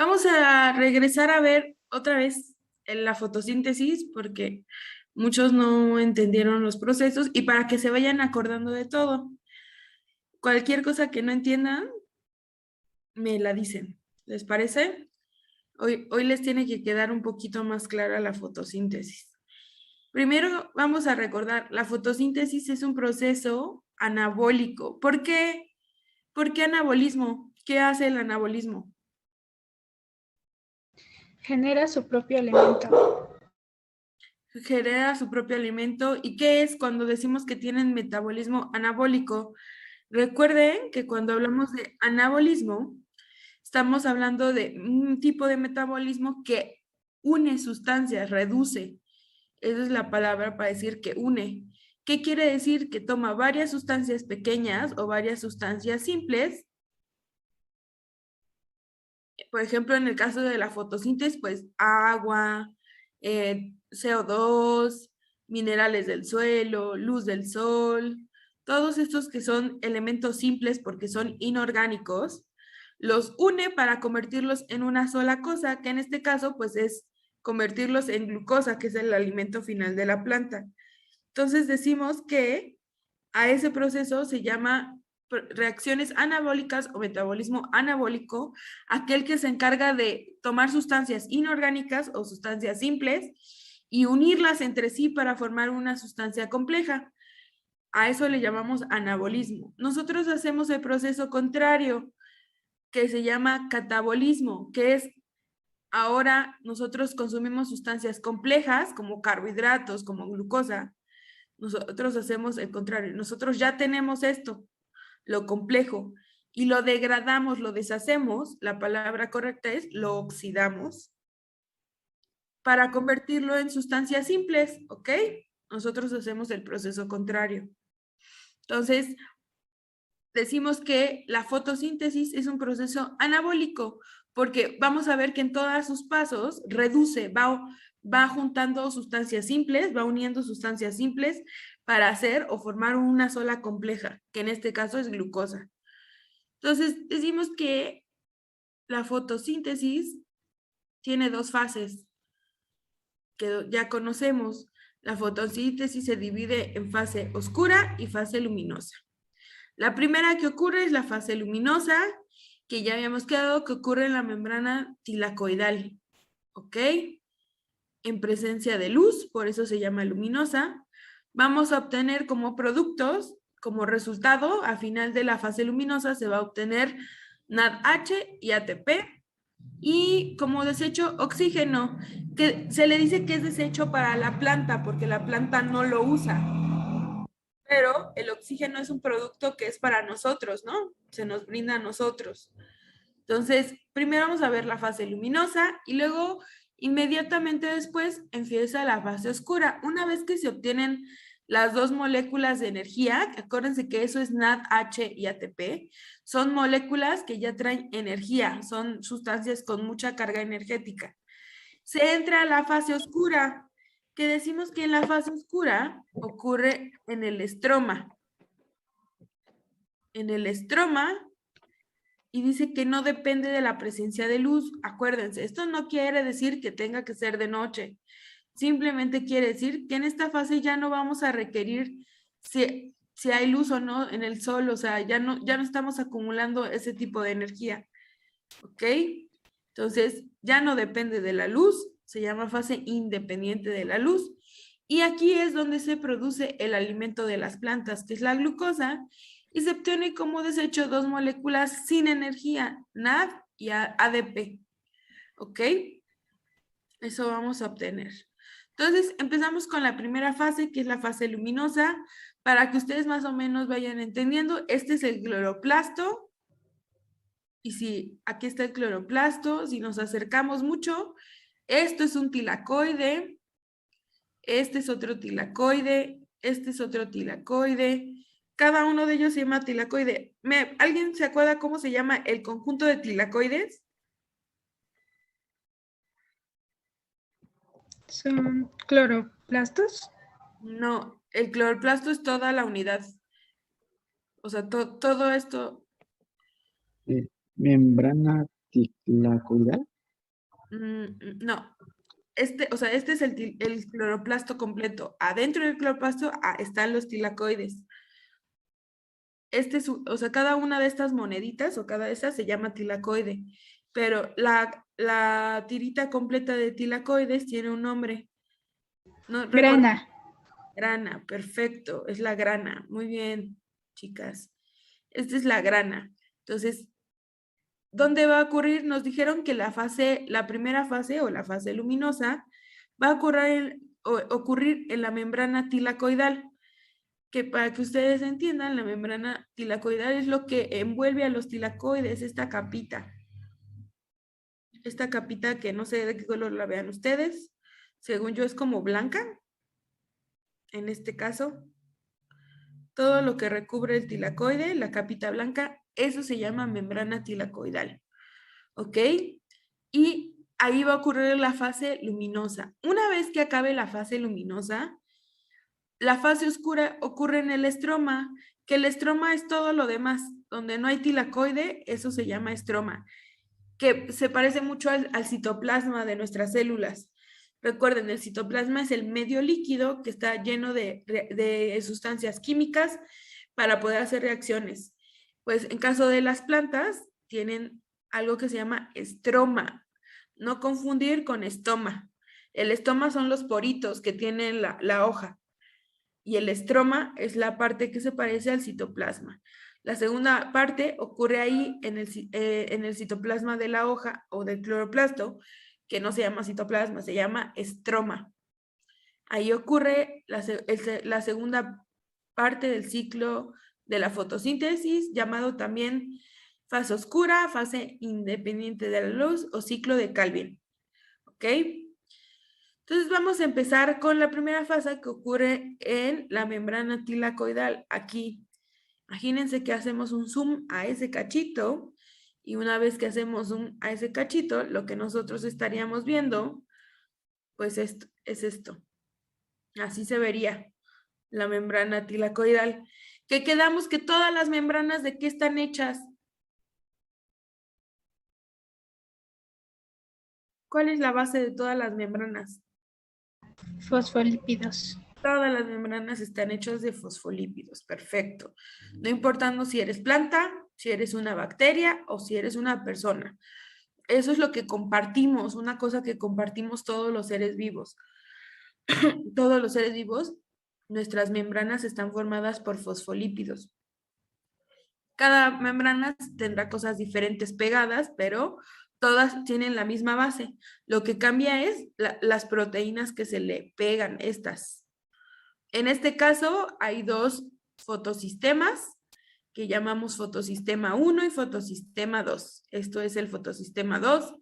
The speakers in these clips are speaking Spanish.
Vamos a regresar a ver otra vez la fotosíntesis porque muchos no entendieron los procesos y para que se vayan acordando de todo. Cualquier cosa que no entiendan, me la dicen. ¿Les parece? Hoy les tiene que quedar un poquito más clara la fotosíntesis. Primero vamos a recordar, la fotosíntesis es un proceso anabólico. ¿Por qué? ¿Por qué anabolismo? ¿Qué hace el anabolismo? Genera su propio alimento. Genera su propio alimento. ¿Y qué es cuando decimos que tienen metabolismo anabólico? Recuerden que cuando hablamos de anabolismo, estamos hablando de un tipo de metabolismo que une sustancias, reduce. Esa es la palabra para decir que une. ¿Qué quiere decir? Que toma varias sustancias pequeñas o varias sustancias simples. Por ejemplo, en el caso de la fotosíntesis, pues agua, CO2, minerales del suelo, luz del sol, todos estos que son elementos simples porque son inorgánicos, los une para convertirlos en una sola cosa, que en este caso pues es convertirlos en glucosa, que es el alimento final de la planta. Entonces decimos que a ese proceso se llama reacciones anabólicas o metabolismo anabólico, aquel que se encarga de tomar sustancias inorgánicas o sustancias simples y unirlas entre sí para formar una sustancia compleja. A eso le llamamos anabolismo. Nosotros hacemos el proceso contrario, que se llama catabolismo, que es ahora nosotros consumimos sustancias complejas como carbohidratos, como glucosa. Nosotros hacemos el contrario. Nosotros ya tenemos esto, lo complejo, y lo degradamos, lo deshacemos, la palabra correcta es lo oxidamos, para convertirlo en sustancias simples, ¿ok? Nosotros hacemos el proceso contrario. Entonces, decimos que la fotosíntesis es un proceso anabólico, porque vamos a ver que en todos sus pasos reduce, va juntando sustancias simples, va uniendo sustancias simples para hacer o formar una sola compleja, que en este caso es glucosa. Entonces, decimos que la fotosíntesis tiene dos fases que ya conocemos. La fotosíntesis se divide en fase oscura y fase luminosa. La primera que ocurre es la fase luminosa, que ya habíamos quedado que ocurre en la membrana tilacoidal, ¿ok? En presencia de luz, por eso se llama luminosa. Vamos a obtener como productos, como resultado, a final de la fase luminosa se va a obtener NADH y ATP, y como desecho oxígeno, que se le dice que es desecho para la planta, porque la planta no lo usa, pero el oxígeno es un producto que es para nosotros, ¿no? Se nos brinda a nosotros. Entonces, primero vamos a ver la fase luminosa y luego inmediatamente después empieza la fase oscura. Una vez que se obtienen las dos moléculas de energía, que acuérdense que eso es NADH y ATP, son moléculas que ya traen energía, son sustancias con mucha carga energética. Se entra a la fase oscura, que decimos que en la fase oscura ocurre en el estroma. En el estroma, y dice que no depende de la presencia de luz. Acuérdense, esto no quiere decir que tenga que ser de noche. Simplemente quiere decir que en esta fase ya no vamos a requerir si hay luz o no en el sol, o sea, ya no estamos acumulando ese tipo de energía. ¿Ok? Entonces, ya no depende de la luz, se llama fase independiente de la luz. Y aquí es donde se produce el alimento de las plantas, que es la glucosa, y se obtiene como desecho dos moléculas sin energía, NAD y ADP. ¿Ok? Eso vamos a obtener. Entonces, empezamos con la primera fase, que es la fase luminosa, para que ustedes más o menos vayan entendiendo. Este es el cloroplasto, y si aquí está el cloroplasto, si nos acercamos mucho, esto es un tilacoide, este es otro tilacoide, este es otro tilacoide. Cada uno de ellos se llama tilacoide. ¿Alguien se acuerda cómo se llama el conjunto de tilacoides? Son cloroplastos. No, el cloroplasto es toda la unidad. O sea, todo esto, Membrana tilacoidal. No. O sea, este es el cloroplasto completo. Adentro del cloroplasto están los tilacoides. O sea, cada una de estas moneditas o cada de esas se llama tilacoide. Pero la tirita completa de tilacoides tiene un nombre. No recuerdo. Grana. Grana, perfecto. Es la grana. Muy bien, chicas. Esta es la grana. Entonces, ¿dónde va a ocurrir? Nos dijeron que la primera fase o la fase luminosa va a ocurrir en la membrana tilacoidal, que para que ustedes entiendan, la membrana tilacoidal es lo que envuelve a los tilacoides, esta capita. Esta capita que no sé de qué color la vean ustedes, según yo es como blanca, en este caso. Todo lo que recubre el tilacoide, la capita blanca, eso se llama membrana tilacoidal. ¿Ok? Y ahí va a ocurrir la fase luminosa. Una vez que acabe la fase luminosa, la fase oscura ocurre en el estroma, que el estroma es todo lo demás. Donde no hay tilacoide, eso se llama estroma, que se parece mucho al citoplasma de nuestras células. Recuerden, el citoplasma es el medio líquido que está lleno de sustancias químicas para poder hacer reacciones. Pues en caso de las plantas, tienen algo que se llama estroma. No confundir con estoma. El estoma son los poritos que tiene la hoja. Y el estroma es la parte que se parece al citoplasma. La segunda parte ocurre ahí en el citoplasma de la hoja o del cloroplasto, que no se llama citoplasma, se llama estroma. Ahí ocurre la segunda parte del ciclo de la fotosíntesis, llamado también fase oscura, fase independiente de la luz o ciclo de Calvin. ¿Ok? Entonces vamos a empezar con la primera fase que ocurre en la membrana tilacoidal. Aquí, imagínense que hacemos un zoom a ese cachito y una vez que hacemos zoom a ese cachito, lo que nosotros estaríamos viendo, pues es esto. Así se vería la membrana tilacoidal. Que quedamos que todas las membranas, ¿de qué están hechas? ¿Cuál es la base de todas las membranas? Fosfolípidos. Todas las membranas están hechas de fosfolípidos, perfecto. No importando si eres planta, si eres una bacteria o si eres una persona. Eso es lo que compartimos, una cosa que compartimos todos los seres vivos. Todos los seres vivos, nuestras membranas están formadas por fosfolípidos. Cada membrana tendrá cosas diferentes pegadas, pero todas tienen la misma base. Lo que cambia es las proteínas que se le pegan, estas. En este caso hay dos fotosistemas que llamamos fotosistema 1 y fotosistema 2. Esto es el fotosistema 2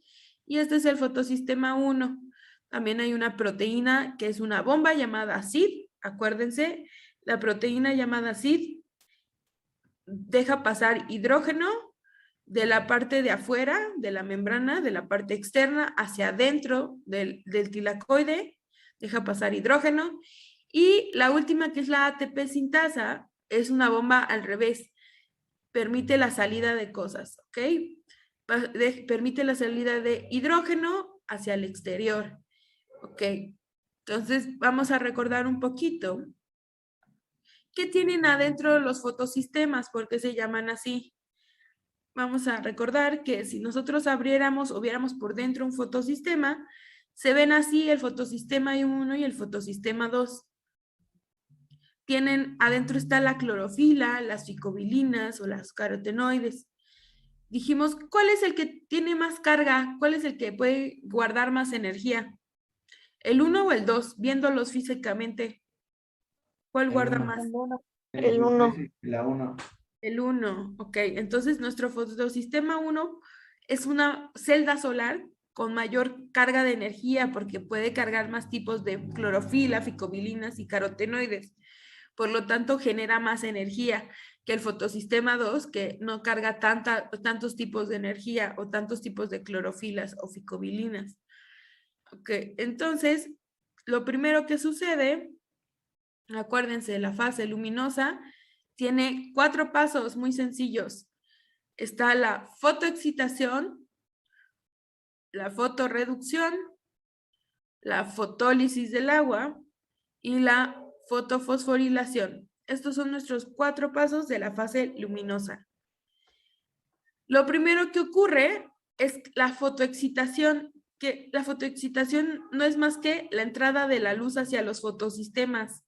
y este es el fotosistema 1. También hay una proteína que es una bomba llamada CID. Acuérdense, la proteína llamada CID deja pasar hidrógeno de la parte de afuera de la membrana, de la parte externa hacia adentro del tilacoide, deja pasar hidrógeno. Y la última, que es la ATP sintasa, es una bomba al revés. Permite la salida de cosas, ¿ok? Permite la salida de hidrógeno hacia el exterior, ¿ok? Entonces, vamos a recordar un poquito qué tienen adentro los fotosistemas, por qué se llaman así. Vamos a recordar que si nosotros abriéramos o viéramos por dentro un fotosistema, se ven así el fotosistema 1 y el fotosistema 2. Adentro está la clorofila, las ficobilinas o las carotenoides. Dijimos, ¿cuál es el que tiene más carga? ¿Cuál es el que puede guardar más energía? ¿El 1 o el 2? Viéndolos físicamente, ¿cuál guarda más? El 1. La 1. El 1, ok. Entonces nuestro fotosistema 1 es una celda solar con mayor carga de energía porque puede cargar más tipos de clorofila, ficobilinas y carotenoides. Por lo tanto, genera más energía que el fotosistema 2, que no carga tantos tipos de energía o tantos tipos de clorofilas o ficobilinas. Ok, entonces, lo primero que sucede, acuérdense, la fase luminosa tiene 4 pasos muy sencillos. Está la fotoexcitación, la fotorreducción, la fotólisis del agua y la fotofosforilación. Estos son nuestros 4 pasos de la fase luminosa. Lo primero que ocurre es la fotoexcitación, que la fotoexcitación no es más que la entrada de la luz hacia los fotosistemas.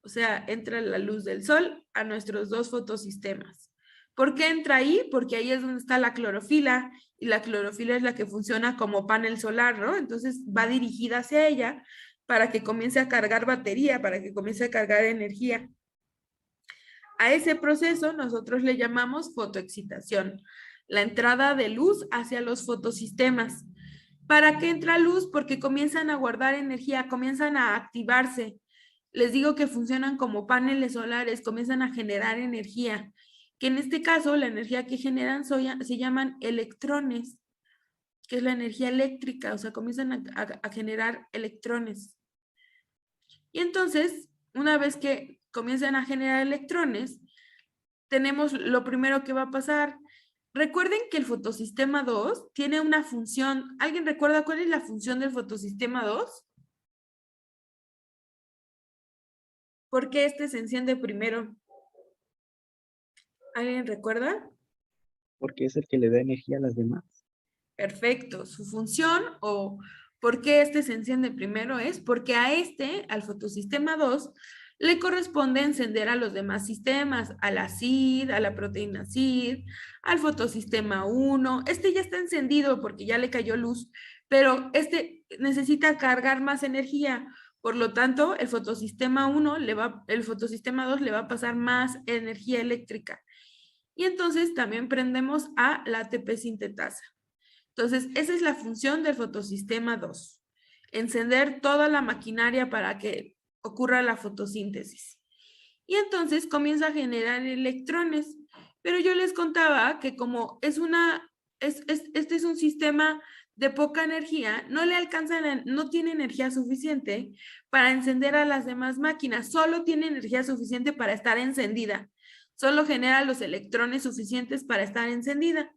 O sea, entra la luz del sol a nuestros 2 fotosistemas. ¿Por qué entra ahí? Porque ahí es donde está la clorofila, y la clorofila es la que funciona como panel solar, ¿no? Entonces va dirigida hacia ella para que comience a cargar batería, para que comience a cargar energía. A ese proceso nosotros le llamamos fotoexcitación, la entrada de luz hacia los fotosistemas. ¿Para qué entra luz? Porque comienzan a guardar energía, comienzan a activarse. Les digo que funcionan como paneles solares, comienzan a generar energía, que en este caso la energía que generan se llaman electrones, que es la energía eléctrica, o sea, comienzan a generar electrones. Y entonces, una vez que comienzan a generar electrones, tenemos lo primero que va a pasar. Recuerden que el fotosistema 2 tiene una función. ¿Alguien recuerda cuál es la función del fotosistema 2? ¿Por qué este se enciende primero? ¿Alguien recuerda? Porque es el que le da energía a las demás. Perfecto. Su función o por qué este se enciende primero es porque a al fotosistema 2, le corresponde encender a los demás sistemas, a la CID, a la proteína CID, al fotosistema 1. Este ya está encendido porque ya le cayó luz, pero este necesita cargar más energía. Por lo tanto, el fotosistema 2 le va a pasar más energía eléctrica. Y entonces también prendemos a la ATP sintetasa. Entonces, esa es la función del fotosistema 2. Encender toda la maquinaria para que ocurra la fotosíntesis. Y entonces comienza a generar electrones. Pero yo les contaba que como este es un sistema de poca energía, no le alcanza, no tiene energía suficiente para encender a las demás máquinas, solo tiene energía suficiente para estar encendida, solo genera los electrones suficientes para estar encendida.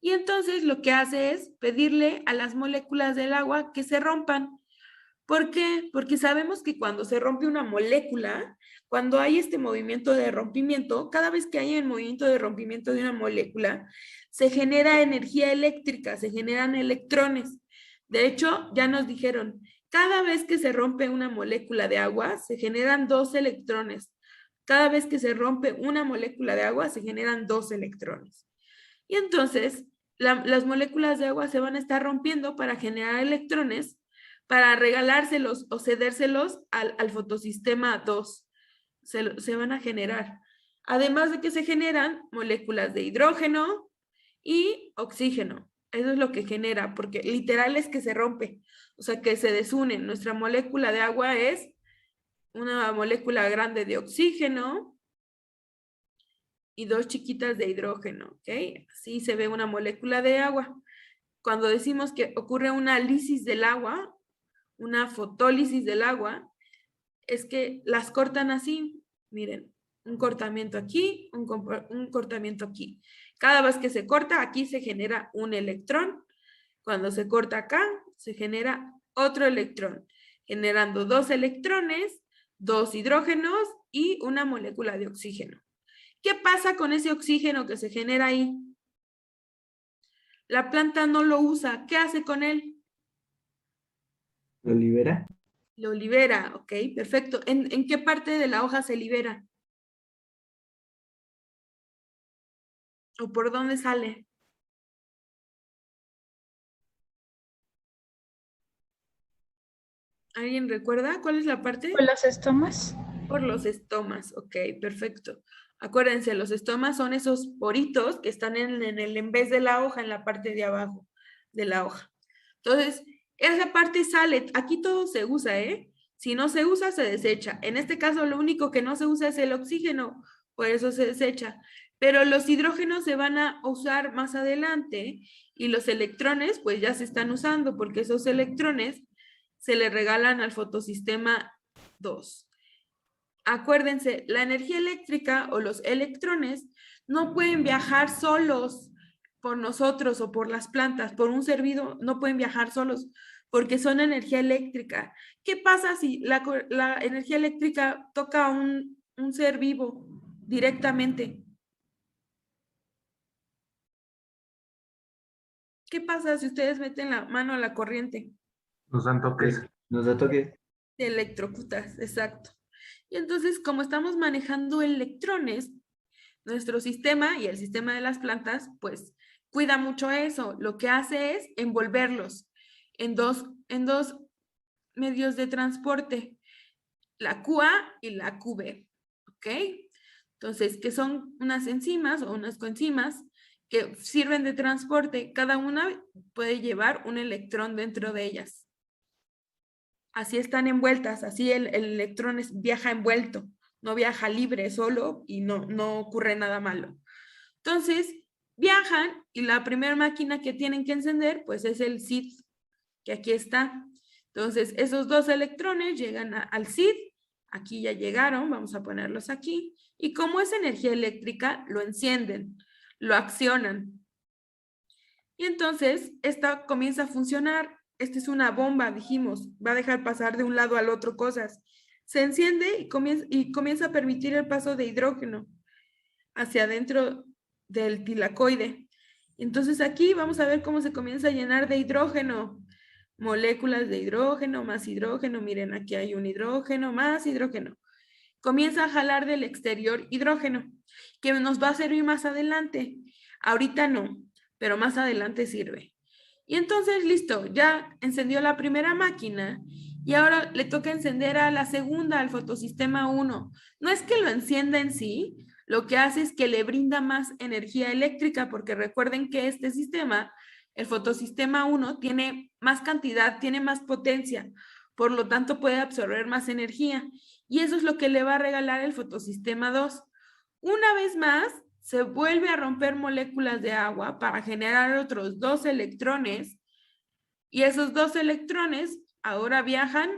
Y entonces lo que hace es pedirle a las moléculas del agua que se rompan. ¿Por qué? Porque sabemos que cuando se rompe una molécula, cuando hay este movimiento de rompimiento, cada vez que hay el movimiento de rompimiento de una molécula, se genera energía eléctrica, se generan electrones. De hecho, ya nos dijeron, cada vez que se rompe una molécula de agua, se generan 2 electrones. Cada vez que se rompe una molécula de agua, se generan 2 electrones. Y entonces, las moléculas de agua se van a estar rompiendo para generar electrones, para regalárselos o cedérselos al fotosistema 2. Se van a generar. Además de que se generan moléculas de hidrógeno y oxígeno. Eso es lo que genera, porque literal es que se rompe, o sea, que se desunen. Nuestra molécula de agua es una molécula grande de oxígeno y 2 chiquitas de hidrógeno, ¿ok? Así se ve una molécula de agua. Cuando decimos que ocurre una lisis del agua, una fotólisis del agua, es que las cortan así, miren, un cortamiento aquí, un cortamiento aquí. Cada vez que se corta, aquí se genera un electrón. Cuando se corta acá, se genera otro electrón, generando 2 electrones, 2 hidrógenos y una molécula de oxígeno. ¿Qué pasa con ese oxígeno que se genera ahí? La planta no lo usa. ¿Qué hace con él? ¿Lo libera? Lo libera, ok, perfecto. ¿En qué parte de la hoja se libera? ¿O por dónde sale? ¿Alguien recuerda cuál es la parte? ¿Por los estomas? Por los estomas, ok, perfecto. Acuérdense, los estomas son esos poritos que están en el en vez de la hoja, en la parte de abajo de la hoja. Entonces, esa parte sale, aquí todo se usa, ¿eh? Si no se usa, se desecha. En este caso, lo único que no se usa es el oxígeno, por eso se desecha. Pero los hidrógenos se van a usar más adelante y los electrones, pues ya se están usando porque esos electrones se le regalan al fotosistema 2. Acuérdense, la energía eléctrica o los electrones no pueden viajar solos por nosotros o por las plantas, por un ser vivo, no pueden viajar solos porque son energía eléctrica. ¿Qué pasa si la energía eléctrica toca a un ser vivo directamente? ¿Qué pasa si ustedes meten la mano a la corriente? Nos dan toques. Nos da toque. Te electrocutas, exacto. Y entonces, como estamos manejando electrones, nuestro sistema y el sistema de las plantas, pues cuida mucho eso. Lo que hace es envolverlos en dos medios de transporte, la QA y la QB, ¿ok? Entonces, que son unas enzimas o unas coenzimas que sirven de transporte. Cada una puede llevar un electrón dentro de ellas. Así están envueltas, así el electrón viaja envuelto, no viaja libre solo y no ocurre nada malo. Entonces, viajan y la primera máquina que tienen que encender, pues es el SID, que aquí está. Entonces, esos dos electrones llegan al SID, aquí ya llegaron, vamos a ponerlos aquí, y como es energía eléctrica, lo encienden, lo accionan. Y entonces, esta comienza a funcionar. Esta es una bomba, dijimos, va a dejar pasar de un lado al otro cosas. Se enciende y comienza a permitir el paso de hidrógeno hacia adentro del tilacoide. Entonces aquí vamos a ver cómo se comienza a llenar de hidrógeno. Moléculas de hidrógeno, más hidrógeno. Miren, aquí hay un hidrógeno, más hidrógeno. Comienza a jalar del exterior hidrógeno, que nos va a servir más adelante. Ahorita no, pero más adelante sirve. Y entonces, listo, ya encendió la primera máquina y ahora le toca encender a la segunda, al fotosistema 1. No es que lo encienda en sí, lo que hace es que le brinda más energía eléctrica, porque recuerden que este sistema, el fotosistema 1, tiene más cantidad, tiene más potencia, por lo tanto puede absorber más energía. Y eso es lo que le va a regalar el fotosistema 2. Una vez más, se vuelve a romper moléculas de agua para generar otros 2 electrones y esos 2 electrones ahora viajan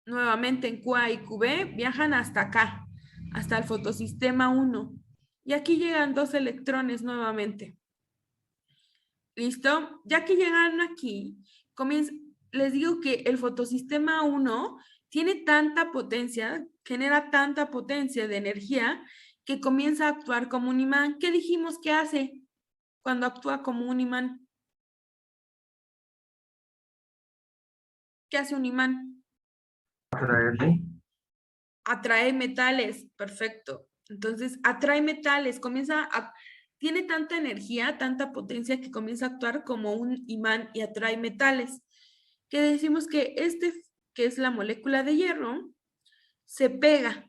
nuevamente en QA y QB, viajan hasta acá, hasta el fotosistema 1 y aquí llegan 2 electrones nuevamente. ¿Listo? Ya que llegaron aquí, les digo que el fotosistema 1 tiene tanta potencia, genera tanta potencia de energía que comienza a actuar como un imán. ¿Qué dijimos que hace cuando actúa como un imán? ¿Qué hace un imán? Atrae metales, perfecto. Entonces, atrae metales, tiene tanta energía, tanta potencia que comienza a actuar como un imán y atrae metales. Que decimos que que es la molécula de hierro, se pega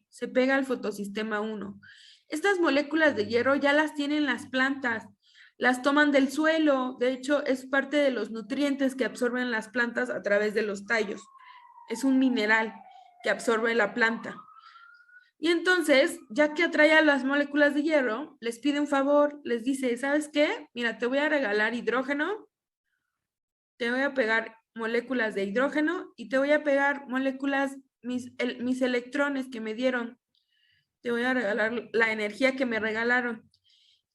al fotosistema 1. Estas moléculas de hierro ya las tienen las plantas, las toman del suelo, de hecho es parte de los nutrientes que absorben las plantas a través de los tallos. Es un mineral que absorbe la planta. Y entonces, ya que atrae a las moléculas de hierro, les pide un favor, les dice, ¿sabes qué? Mira, te voy a regalar hidrógeno, te voy a pegar moléculas de hidrógeno y te voy a pegar moléculas, mis electrones que me dieron. Te voy a regalar la energía que me regalaron.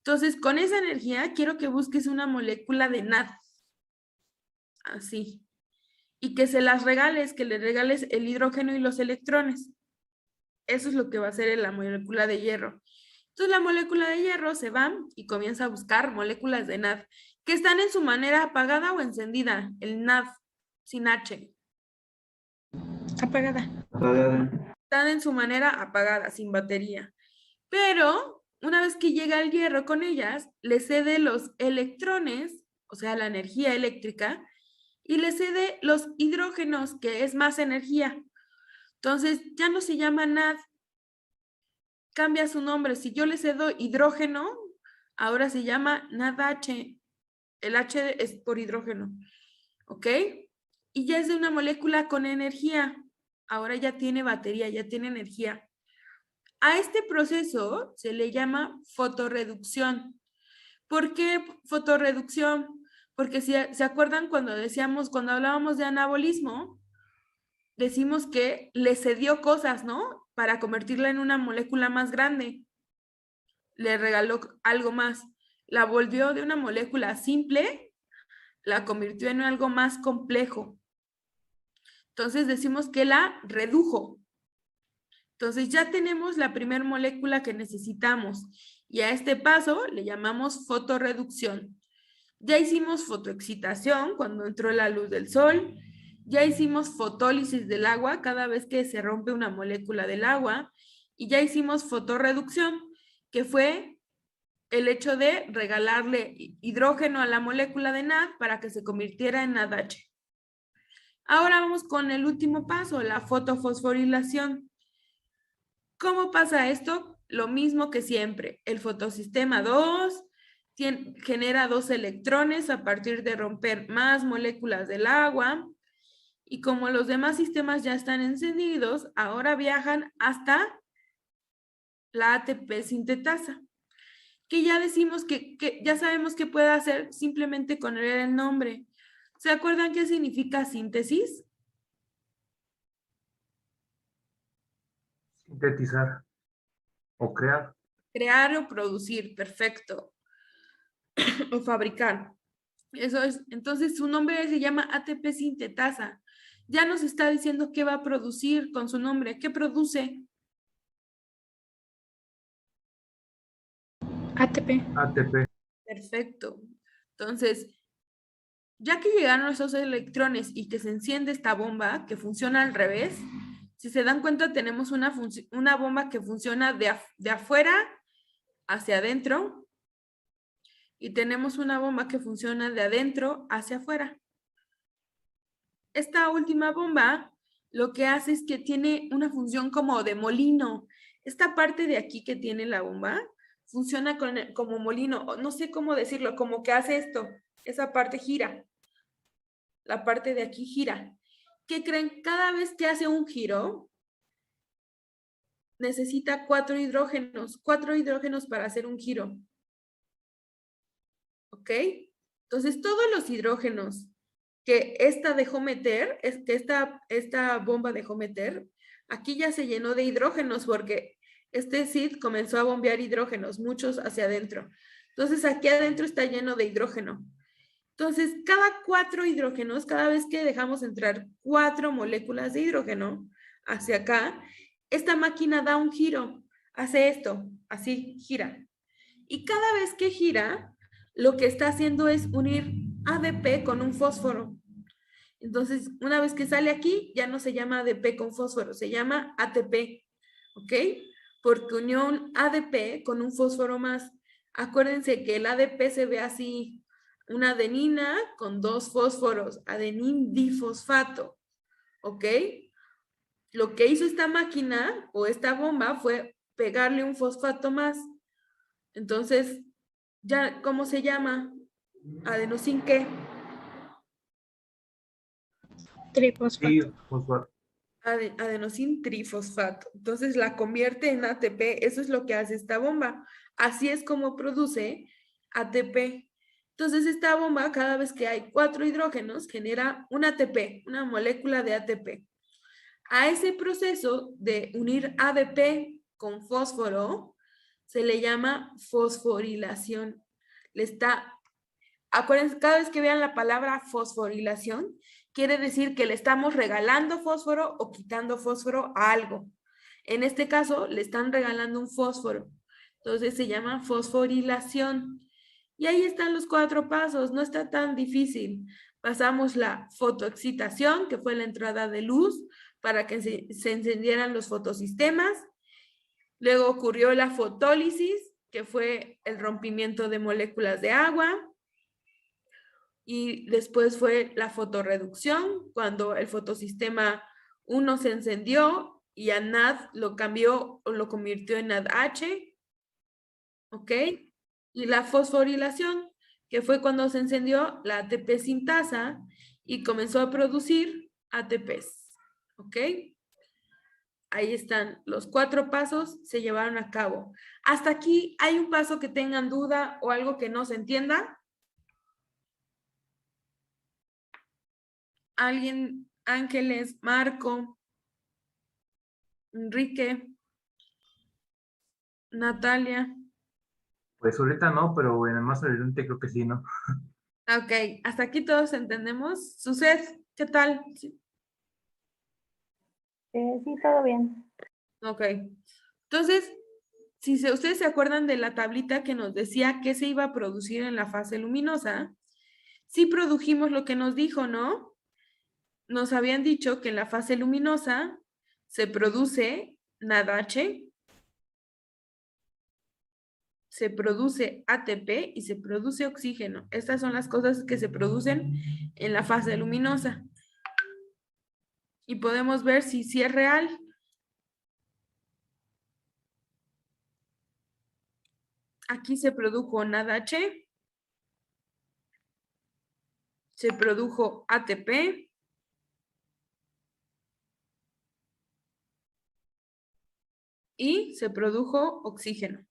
Entonces, con esa energía, quiero que busques una molécula de NAD. Así. Y que se las regales, que le regales el hidrógeno y los electrones. Eso es lo que va a hacer en la molécula de hierro. Entonces, la molécula de hierro se va y comienza a buscar moléculas de NAD que están en su manera apagada o encendida. El NAD, sin H. Apagada. Apagada. Están en su manera apagada, sin batería. Pero una vez que llega el hierro con ellas, le cede los electrones, o sea, la energía eléctrica, y le cede los hidrógenos, que es más energía. Entonces, ya no se llama NAD, cambia su nombre. Si yo le cedo hidrógeno, ahora se llama NADH. El H es por hidrógeno, ¿ok? Y ya es de una molécula con energía. Ahora ya tiene batería, ya tiene energía. A este proceso se le llama fotorreducción. ¿Por qué fotorreducción? Porque si se acuerdan cuando hablábamos de anabolismo, decimos que le cedió cosas, ¿no? Para convertirla en una molécula más grande. Le regaló algo más. La volvió de una molécula simple, la convirtió en algo más complejo. Entonces decimos que la redujo. Entonces ya tenemos la primera molécula que necesitamos y a este paso le llamamos fotorreducción. Ya hicimos fotoexcitación cuando entró la luz del sol. Ya hicimos fotólisis del agua cada vez que se rompe una molécula del agua. Y ya hicimos fotorreducción, que fue el hecho de regalarle hidrógeno a la molécula de NAD para que se convirtiera en NADH. Ahora vamos con el último paso, la fotofosforilación. ¿Cómo pasa esto? Lo mismo que siempre. El fotosistema 2 genera 2 electrones a partir de romper más moléculas del agua. Y como los demás sistemas ya están encendidos, ahora viajan hasta la ATP sintetasa, que ya decimos que ya sabemos qué puede hacer simplemente con leer el nombre. ¿Se acuerdan qué significa síntesis? Sintetizar o crear. Crear o producir, perfecto. O fabricar. Eso es, entonces su nombre se llama ATP sintetasa. Ya nos está diciendo qué va a producir con su nombre. ¿Qué produce? ATP. ATP. Perfecto. Entonces, ya que llegaron esos electrones y que se enciende esta bomba que funciona al revés, si se dan cuenta tenemos una bomba que funciona de afuera hacia adentro y tenemos una bomba que funciona de adentro hacia afuera. Esta última bomba lo que hace es que tiene una función como de molino. Esta parte de aquí que tiene la bomba funciona como molino, no sé cómo decirlo, como que hace esto, esa parte gira. La parte de aquí gira. ¿Qué creen? Cada vez que hace un giro, necesita 4 hidrógenos para hacer un giro. ¿Ok? Entonces, todos los hidrógenos que esta dejó meter, que esta bomba dejó meter, aquí ya se llenó de hidrógenos porque este SID comenzó a bombear hidrógenos, muchos hacia adentro. Entonces, aquí adentro está lleno de hidrógeno. Entonces, cada 4 hidrógenos, cada vez que dejamos entrar 4 moléculas de hidrógeno hacia acá, esta máquina da un giro, hace esto, así, gira. Y cada vez que gira, lo que está haciendo es unir ADP con un fósforo. Entonces, una vez que sale aquí, ya no se llama ADP con fósforo, se llama ATP, ¿ok? Porque unió un ADP con un fósforo más. Acuérdense que el ADP se ve así, una adenina con 2 fósforos, adenin difosfato, ¿ok? Lo que hizo esta máquina o esta bomba fue pegarle un fosfato más. Entonces, ya, ¿cómo se llama? ¿Adenosin qué? Trifosfato. Y fosfato. Adenosin trifosfato. Entonces la convierte en ATP. Eso es lo que hace esta bomba. Así es como produce ATP. Entonces esta bomba, cada vez que hay 4 hidrógenos, genera un ATP, una molécula de ATP. A ese proceso de unir ADP con fósforo se le llama fosforilación. Acuérdense, cada vez que vean la palabra fosforilación, quiere decir que le estamos regalando fósforo o quitando fósforo a algo. En este caso, le están regalando un fósforo. Entonces se llama fosforilación. Y ahí están los 4 pasos, no está tan difícil. Pasamos la fotoexcitación, que fue la entrada de luz para que se encendieran los fotosistemas. Luego ocurrió la fotólisis, que fue el rompimiento de moléculas de agua. Y después fue la fotorreducción, cuando el fotosistema 1 se encendió y a NAD lo cambió o lo convirtió en NADH, ¿ok? Y la fosforilación, que fue cuando se encendió la ATP sintasa y comenzó a producir ATPs, ¿ok? Ahí están, los 4 pasos se llevaron a cabo. Hasta aquí, ¿hay un paso que tengan duda o algo que no se entienda? ¿Alguien? Ángeles, Marco, Enrique, Natalia. Pues ahorita no, pero en el más adelante creo que sí, ¿no? Ok, hasta aquí todos entendemos. Suced, ¿qué tal? Sí, Sí, todo bien. ok. Entonces, si ustedes se acuerdan de la tablita que nos decía qué se iba a producir en la fase luminosa, sí produjimos lo que nos dijo, ¿no? Nos habían dicho que en la fase luminosa se produce NADH, se produce ATP y se produce oxígeno. Estas son las cosas que se producen en la fase luminosa. Y podemos ver si es real. Aquí se produjo NADH, se produjo ATP, y se produjo oxígeno.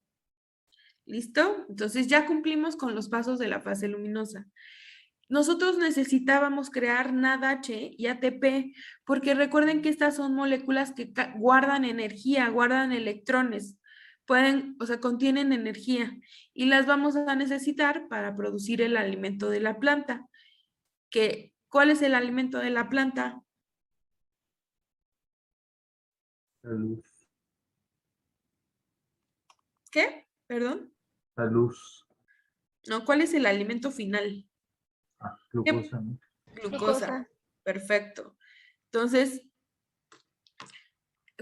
¿Listo? Entonces ya cumplimos con los pasos de la fase luminosa. Nosotros necesitábamos crear NADH y ATP porque recuerden que estas son moléculas que guardan energía, guardan electrones, pueden, o sea, contienen energía y las vamos a necesitar para producir el alimento de la planta. ¿Cuál es el alimento de la planta? La luz. ¿Qué? Perdón. La luz. No, ¿cuál es el alimento final? Ah, glucosa, ¿no? Glucosa. Perfecto. Entonces,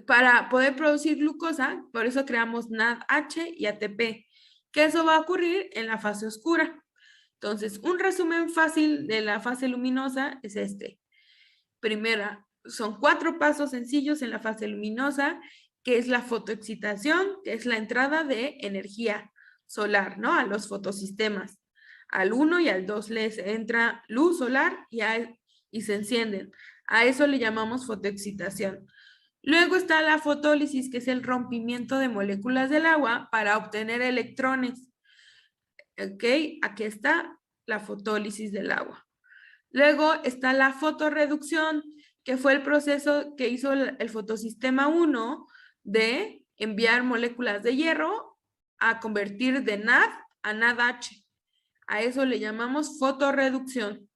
para poder producir glucosa, por eso creamos NADH y ATP, que eso va a ocurrir en la fase oscura. Entonces, un resumen fácil de la fase luminosa es este. Primera, son 4 pasos sencillos en la fase luminosa, que es la fotoexcitación, que es la entrada de energía solar, ¿no? A los fotosistemas. Al 1 y al 2 les entra luz solar y se encienden. A eso le llamamos fotoexcitación. Luego está la fotólisis, que es el rompimiento de moléculas del agua para obtener electrones. ¿Ok? Aquí está la fotólisis del agua. Luego está la fotorreducción, que fue el proceso que hizo el fotosistema 1 de enviar moléculas de hierro a convertir de NAD a NADH. A eso le llamamos fotorreducción.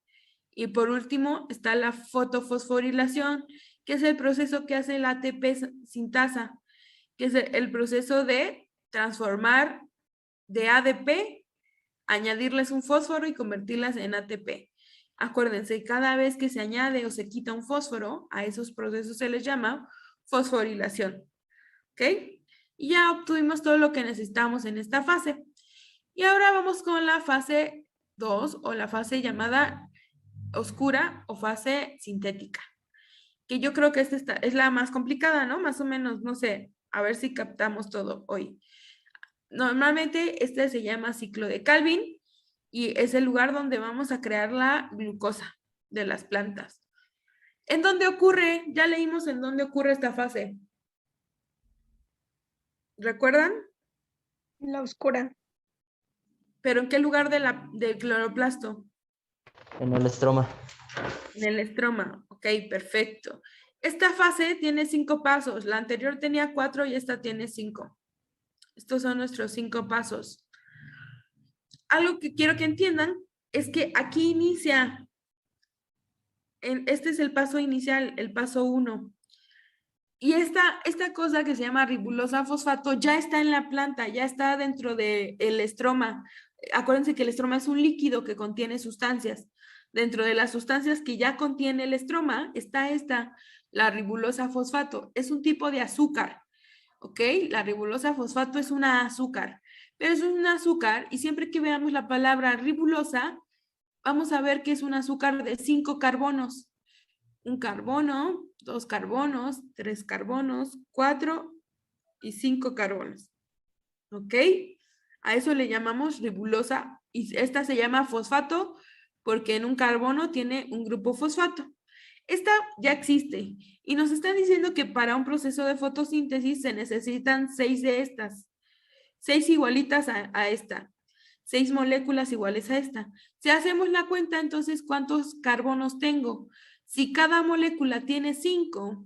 Y por último está la fotofosforilación, que es el proceso que hace la ATP sintasa, que es el proceso de transformar de ADP, añadirles un fósforo y convertirlas en ATP. Acuérdense, cada vez que se añade o se quita un fósforo, a esos procesos se les llama fosforilación. ¿Ok? Y ya obtuvimos todo lo que necesitamos en esta fase. Y ahora vamos con la fase 2 o la fase llamada oscura o fase sintética, que yo creo que esta es la más complicada, ¿no? Más o menos, no sé, a ver si captamos todo hoy. Normalmente este se llama ciclo de Calvin y es el lugar donde vamos a crear la glucosa de las plantas. ¿En dónde ocurre? Ya leímos en dónde ocurre esta fase. ¿Recuerdan? La oscura. ¿Pero en qué lugar del cloroplasto? En el estroma. En el estroma. Ok, perfecto. Esta fase tiene 5 pasos. La anterior tenía 4 y esta tiene 5. Estos son nuestros 5 pasos. Algo que quiero que entiendan es que aquí inicia. Este es el paso inicial, el paso 1. Y esta cosa que se llama ribulosa fosfato ya está en la planta, ya está dentro del estroma. Acuérdense que el estroma es un líquido que contiene sustancias. Dentro de las sustancias que ya contiene el estroma está la ribulosa fosfato. Es un tipo de azúcar, ¿ok? La ribulosa fosfato es una azúcar, pero es un azúcar y siempre que veamos la palabra ribulosa, vamos a ver que es un azúcar de 5 carbonos. Un carbono, 2 carbonos, 3 carbonos, 4 y 5 carbonos. ¿Ok? A eso le llamamos ribulosa y esta se llama fosfato porque en un carbono tiene un grupo fosfato. Esta ya existe y nos están diciendo que para un proceso de fotosíntesis se necesitan 6 de estas, 6 igualitas a esta, 6 moléculas iguales a esta. Si hacemos la cuenta, entonces, ¿cuántos carbonos tengo? Si cada molécula tiene 5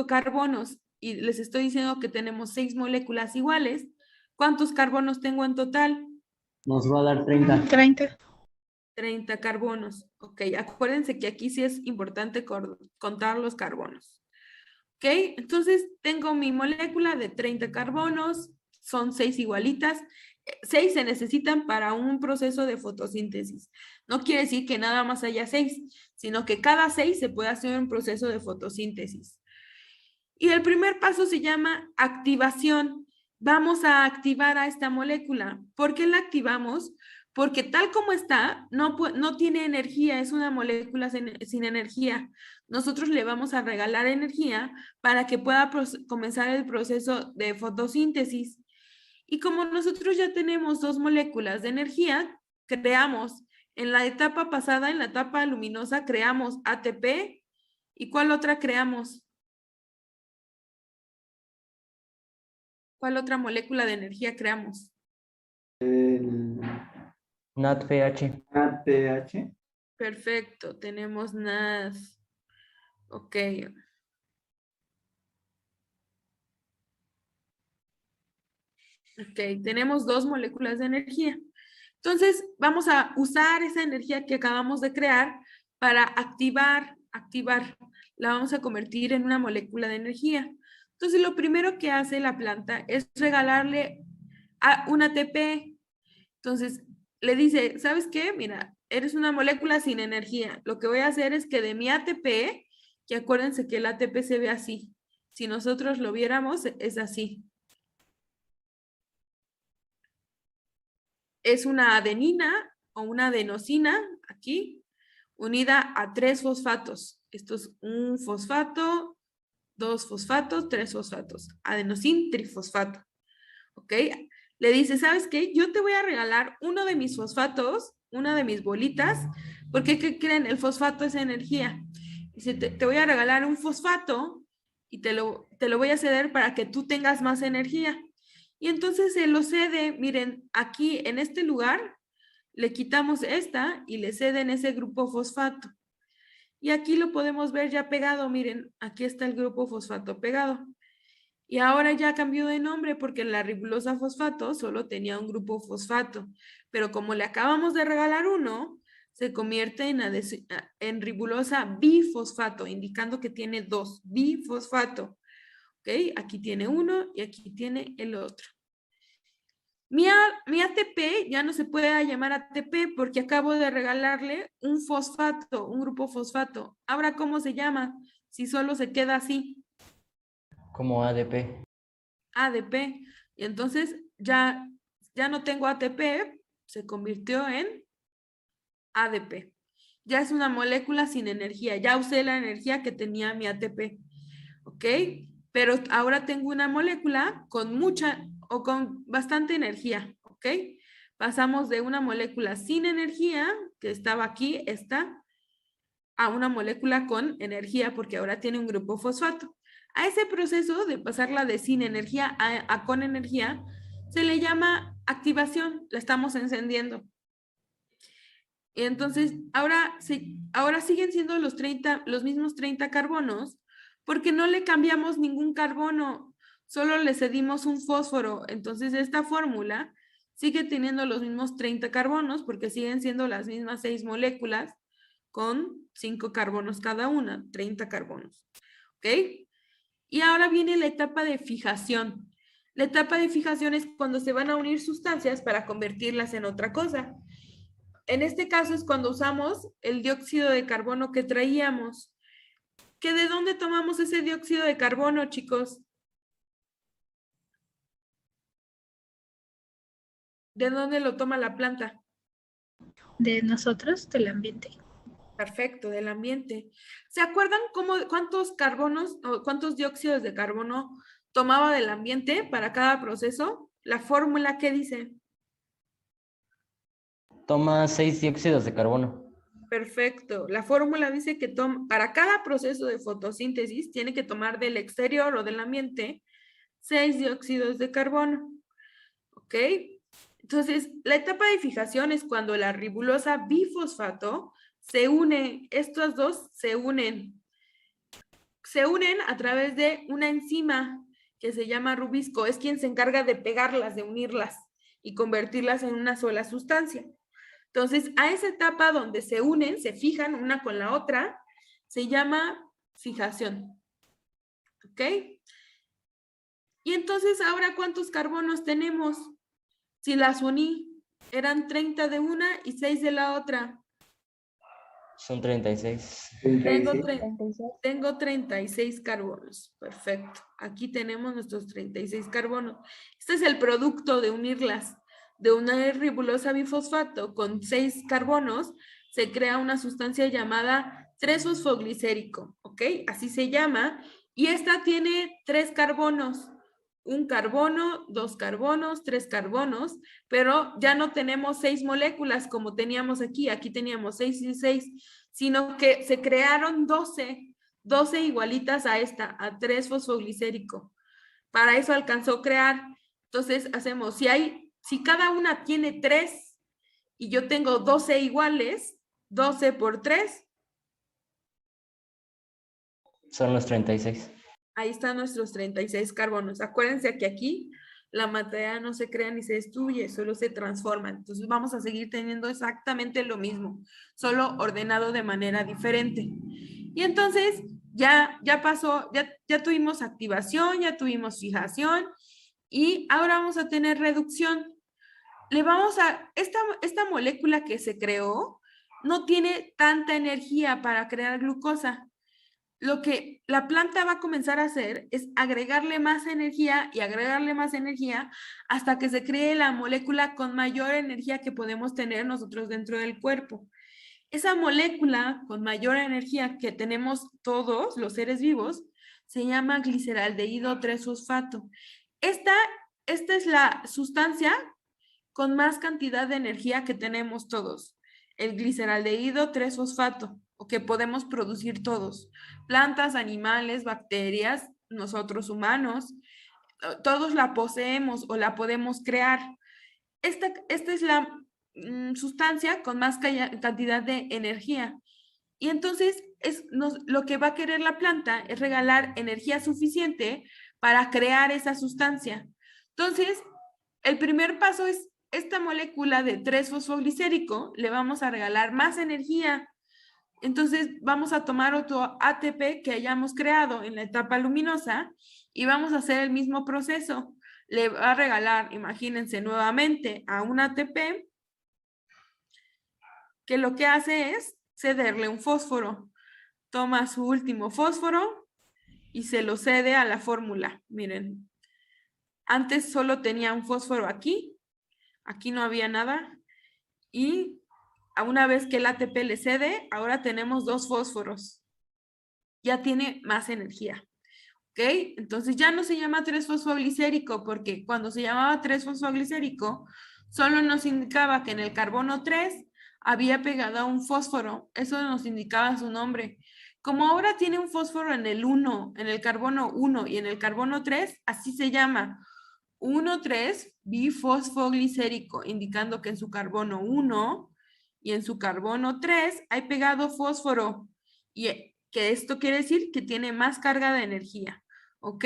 carbonos y les estoy diciendo que tenemos 6 moléculas iguales, ¿Cuántos carbonos tengo en total? Nos va a dar 30. 30. 30 carbonos. Ok, acuérdense que aquí sí es importante contar los carbonos. Ok, entonces tengo mi molécula de 30 carbonos, son 6 igualitas. 6 se necesitan para un proceso de fotosíntesis. No quiere decir que nada más haya 6, sino que cada 6 se puede hacer un proceso de fotosíntesis. Y el primer paso se llama activación. Vamos a activar a esta molécula. ¿Por qué la activamos? Porque tal como está, no tiene energía, es una molécula sin energía. Nosotros le vamos a regalar energía para que pueda comenzar el proceso de fotosíntesis. Y como nosotros ya tenemos 2 moléculas de energía, creamos en la etapa pasada, en la etapa luminosa, creamos ATP. ¿Y cuál otra creamos? ¿Cuál otra molécula de energía creamos? El NADPH. ATH. Perfecto, tenemos NAD. Ok. Ok, tenemos 2 moléculas de energía. Entonces, vamos a usar esa energía que acabamos de crear para activar. La vamos a convertir en una molécula de energía. Entonces, lo primero que hace la planta es regalarle un ATP. Entonces, le dice, ¿sabes qué? Mira, eres una molécula sin energía. Lo que voy a hacer es que de mi ATP, que acuérdense que el ATP se ve así. Si nosotros lo viéramos, es así. Es una adenina o una adenosina, aquí, unida a 3 fosfatos. Esto es un fosfato, 2 fosfatos, 3 fosfatos. Adenosín trifosfato. ¿Ok? Le dice, ¿sabes qué? Yo te voy a regalar uno de mis fosfatos, una de mis bolitas, porque ¿qué creen? El fosfato es energía. Dice, te voy a regalar un fosfato y te lo voy a ceder para que tú tengas más energía. Y entonces se lo cede, miren, aquí en este lugar le quitamos esta y le ceden ese grupo fosfato. Y aquí lo podemos ver ya pegado, miren, aquí está el grupo fosfato pegado. Y ahora ya cambió de nombre porque la ribulosa fosfato solo tenía un grupo fosfato, pero como le acabamos de regalar uno, se convierte en ribulosa bifosfato, indicando que tiene 2, bifosfato. ¿Ok? Aquí tiene uno y aquí tiene el otro. Mi ATP ya no se puede llamar ATP porque acabo de regalarle un fosfato, un grupo fosfato. Ahora, ¿cómo se llama? Si solo se queda así. Como ADP. ADP. Y entonces ya no tengo ATP, se convirtió en ADP. Ya es una molécula sin energía. Ya usé la energía que tenía mi ATP. ¿Ok? Pero ahora tengo una molécula con mucha o con bastante energía. ¿Ok? Pasamos de una molécula sin energía, que estaba aquí, esta, a una molécula con energía porque ahora tiene un grupo fosfato. A ese proceso de pasarla de sin energía a con energía se le llama activación, la estamos encendiendo. Y entonces ahora siguen siendo los mismos 30 carbonos porque no le cambiamos ningún carbono, solo le cedimos un fósforo. Entonces esta fórmula sigue teniendo los mismos 30 carbonos porque siguen siendo las mismas 6 moléculas con 5 carbonos cada una, 30 carbonos. ¿Ok? Y ahora viene la etapa de fijación. La etapa de fijación es cuando se van a unir sustancias para convertirlas en otra cosa. En este caso es cuando usamos el dióxido de carbono que traíamos. ¿Que de dónde tomamos ese dióxido de carbono, chicos? ¿De dónde lo toma la planta? De nosotros, del ambiente. Perfecto, del ambiente. ¿Se acuerdan cuántos carbonos o cuántos dióxidos de carbono tomaba del ambiente para cada proceso? La fórmula, ¿qué dice? Toma 6 dióxidos de carbono. Perfecto. La fórmula dice que para cada proceso de fotosíntesis tiene que tomar del exterior o del ambiente 6 dióxidos de carbono. ¿Ok? Entonces, la etapa de fijación es cuando la ribulosa bifosfato se une, estos dos se unen a través de una enzima que se llama rubisco, es quien se encarga de pegarlas, de unirlas y convertirlas en una sola sustancia. Entonces, a esa etapa donde se unen, se fijan una con la otra, se llama fijación. ¿Ok? Y entonces, ahora, ¿cuántos carbonos tenemos? Si las uní, eran 30 de una y 6 de la otra. Son 36. Tengo 36 carbonos. Perfecto. Aquí tenemos nuestros 36 carbonos. Este es el producto de unirlas. De una ribosa bifosfato con 6 carbonos, se crea una sustancia llamada 3-fosfoglicérico. ¿Ok? Así se llama. Y esta tiene 3 carbonos. Un carbono, 2 carbonos, 3 carbonos, pero ya no tenemos 6 moléculas como teníamos aquí. Aquí teníamos 6 y 6, sino que se crearon 12 igualitas a esta, a 3-fosfoglicérico. Para eso alcanzó a crear. Entonces hacemos, si cada una tiene 3 y yo tengo 12 iguales, 12 por 3. Son los 36. Ahí están nuestros 36 carbonos. Acuérdense que aquí la materia no se crea ni se destruye, solo se transforma. Entonces vamos a seguir teniendo exactamente lo mismo, solo ordenado de manera diferente. Y entonces ya pasó, ya tuvimos activación, ya tuvimos fijación y ahora vamos a tener reducción. Le vamos a, esta molécula que se creó no tiene tanta energía para crear glucosa. Lo que la planta va a comenzar a hacer es agregarle más energía y agregarle más energía hasta que se cree la molécula con mayor energía que podemos tener nosotros dentro del cuerpo. Esa molécula con mayor energía que tenemos todos los seres vivos se llama gliceraldehído 3-fosfato. Esta es la sustancia con más cantidad de energía que tenemos todos. El gliceraldehído 3-fosfato, o que podemos producir todos. Plantas, animales, bacterias, nosotros humanos, todos la poseemos o la podemos crear. Esta es la sustancia con más cantidad de energía. Y entonces lo que va a querer la planta es regalar energía suficiente para crear esa sustancia. Entonces, el primer paso es esta molécula de 3-fosfoglicérico, le vamos a regalar más energía. Entonces vamos a tomar otro ATP que hayamos creado en la etapa luminosa y vamos a hacer el mismo proceso. Le va a regalar, imagínense nuevamente, a un ATP que lo que hace es cederle un fósforo. Toma su último fósforo y se lo cede a la fórmula. Miren, antes solo tenía un fósforo aquí no había nada y a una vez que el ATP le cede, ahora tenemos 2 fósforos. Ya tiene más energía. ¿Ok? Entonces ya no se llama 3-fosfoglicérico porque cuando se llamaba 3-fosfoglicérico solo nos indicaba que en el carbono 3 había pegado un fósforo. Eso nos indicaba su nombre. Como ahora tiene un fósforo en el 1, en el carbono 1 y en el carbono 3, así se llama 1,3-bifosfoglicérico, indicando que en su carbono 1 y en su carbono 3 hay pegado fósforo y que esto quiere decir que tiene más carga de energía. ¿Ok?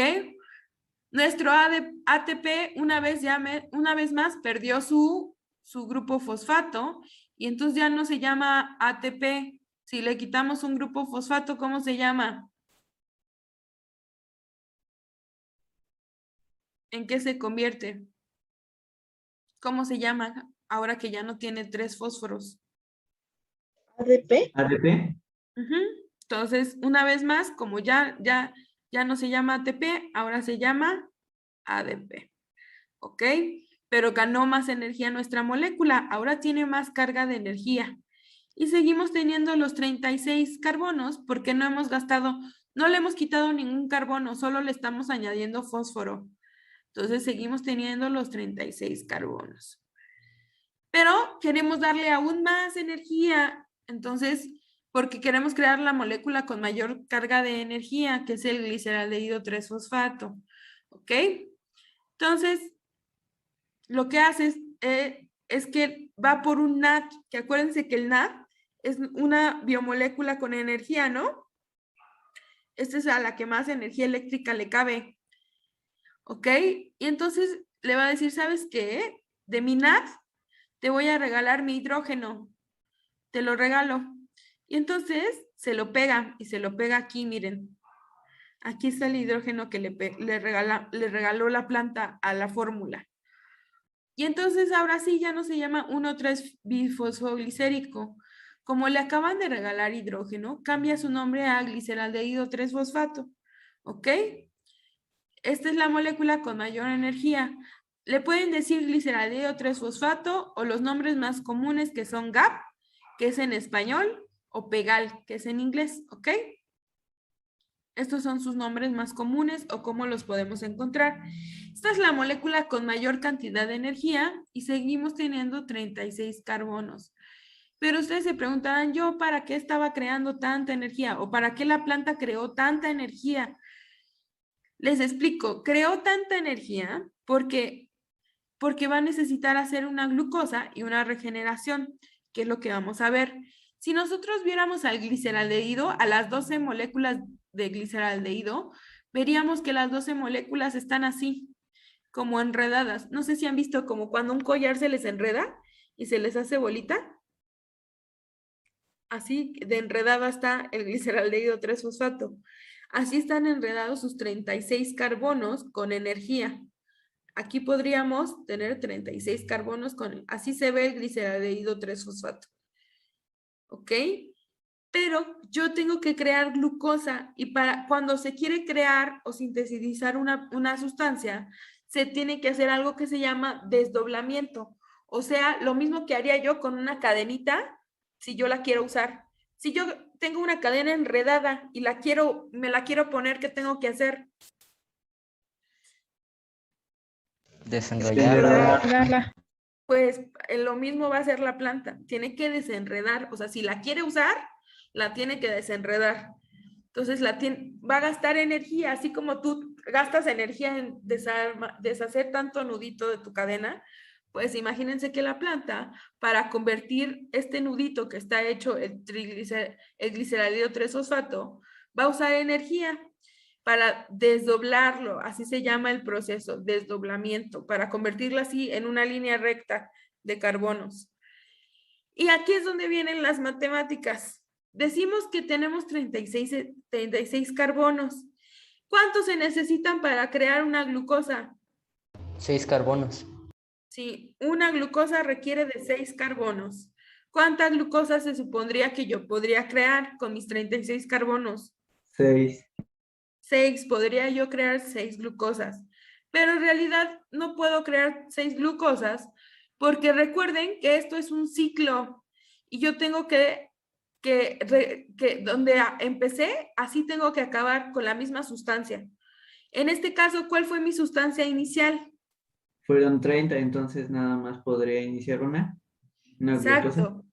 Nuestro ATP una vez más perdió su grupo fosfato y entonces ya no se llama ATP. Si le quitamos un grupo fosfato, ¿cómo se llama? ¿En qué se convierte? ¿Cómo se llama ahora que ya no tiene 3 fósforos? ADP. ADP. Entonces, una vez más, como ya no se llama ATP, ahora se llama ADP. ¿Ok? Pero ganó más energía nuestra molécula, ahora tiene más carga de energía. Y seguimos teniendo los 36 carbonos porque no le hemos quitado ningún carbono, solo le estamos añadiendo fósforo. Entonces seguimos teniendo los 36 carbonos. Pero queremos darle aún más energía. Entonces, porque queremos crear la molécula con mayor carga de energía, que es el gliceraldehído 3-fosfato. ¿Ok? Entonces, lo que hace es que va por un NAD, que acuérdense que el NAD es una biomolécula con energía, ¿no? Esta es a la que más energía eléctrica le cabe. ¿Ok? Y entonces le va a decir, ¿sabes qué? De mi NAD te voy a regalar mi hidrógeno. Te lo regalo. Y entonces se lo pega y se lo pega aquí, miren. Aquí está el hidrógeno que le regaló la planta a la fórmula. Y entonces ahora sí ya no se llama 1,3-bifosfoglicérico. Como le acaban de regalar hidrógeno, cambia su nombre a gliceraldehído 3-fosfato. ¿Ok? Esta es la molécula con mayor energía. Le pueden decir gliceraldehído 3-fosfato o los nombres más comunes que son GAP, que es en español, o PEGAL, que es en inglés. ¿Ok? Estos son sus nombres más comunes o cómo los podemos encontrar. Esta es la molécula con mayor cantidad de energía y seguimos teniendo 36 carbonos. Pero ustedes se preguntarán, ¿yo para qué estaba creando tanta energía? ¿O para qué la planta creó tanta energía? Les explico, creó tanta energía porque va a necesitar hacer una glucosa y una regeneración, que es lo que vamos a ver. Si nosotros viéramos al gliceraldehído, a las 12 moléculas de gliceraldehído, veríamos que las 12 moléculas están así, como enredadas. No sé si han visto como cuando un collar se les enreda y se les hace bolita. Así de enredada está el gliceraldehído 3-fosfato. Así están enredados sus 36 carbonos con energía. Aquí podríamos tener 36 carbonos así se ve el gliceraldehído 3-fosfato. ¿Ok? Pero yo tengo que crear glucosa y cuando se quiere crear o sintetizar una sustancia, se tiene que hacer algo que se llama desdoblamiento. O sea, lo mismo que haría yo con una cadenita si yo la quiero usar. Si yo tengo una cadena enredada y me la quiero poner, ¿qué tengo que hacer? Desenrollarla. Pues lo mismo va a hacer la planta. Tiene que desenredar. O sea, si la quiere usar, la tiene que desenredar. Entonces va a gastar energía, así como tú gastas energía en deshacer tanto nudito de tu cadena, pues imagínense que la planta, para convertir este nudito que está hecho el gliceraldehído 3-fosfato, va a usar energía para desdoblarlo, así se llama el proceso, desdoblamiento, para convertirlo así en una línea recta de carbonos. Y aquí es donde vienen las matemáticas. Decimos que tenemos 36 carbonos. ¿Cuántos se necesitan para crear una glucosa? 6 carbonos. Sí, una glucosa requiere de 6 carbonos. ¿Cuánta glucosa se supondría que yo podría crear con mis 36 carbonos? 6. 6, podría yo crear 6 glucosas. Pero en realidad no puedo crear 6 glucosas porque recuerden que esto es un ciclo y yo tengo que donde empecé, así tengo que acabar con la misma sustancia. En este caso, ¿cuál fue mi sustancia inicial? Fueron 30, entonces nada más podría iniciar una glucosa. Exacto.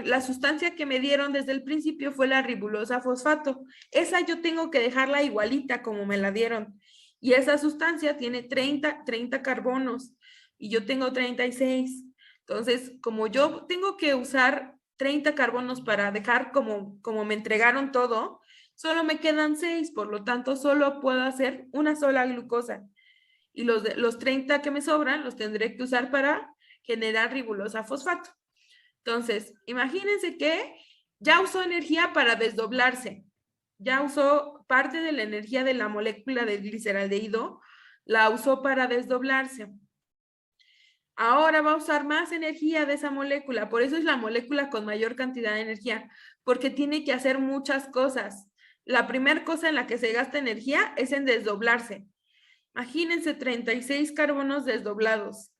La sustancia que me dieron desde el principio fue la ribulosa fosfato. Esa yo tengo que dejarla igualita como me la dieron. Y esa sustancia tiene 30 carbonos y yo tengo 36. Entonces, como yo tengo que usar 30 carbonos para dejar como me entregaron todo, solo me quedan 6, por lo tanto, solo puedo hacer una sola glucosa. Y los 30 que me sobran los tendré que usar para generar ribulosa fosfato. Entonces, imagínense que ya usó energía para desdoblarse. Ya usó parte de la energía de la molécula del gliceraldehído, la usó para desdoblarse. Ahora va a usar más energía de esa molécula, por eso es la molécula con mayor cantidad de energía, porque tiene que hacer muchas cosas. La primera cosa en la que se gasta energía es en desdoblarse. Imagínense 36 carbonos desdoblados.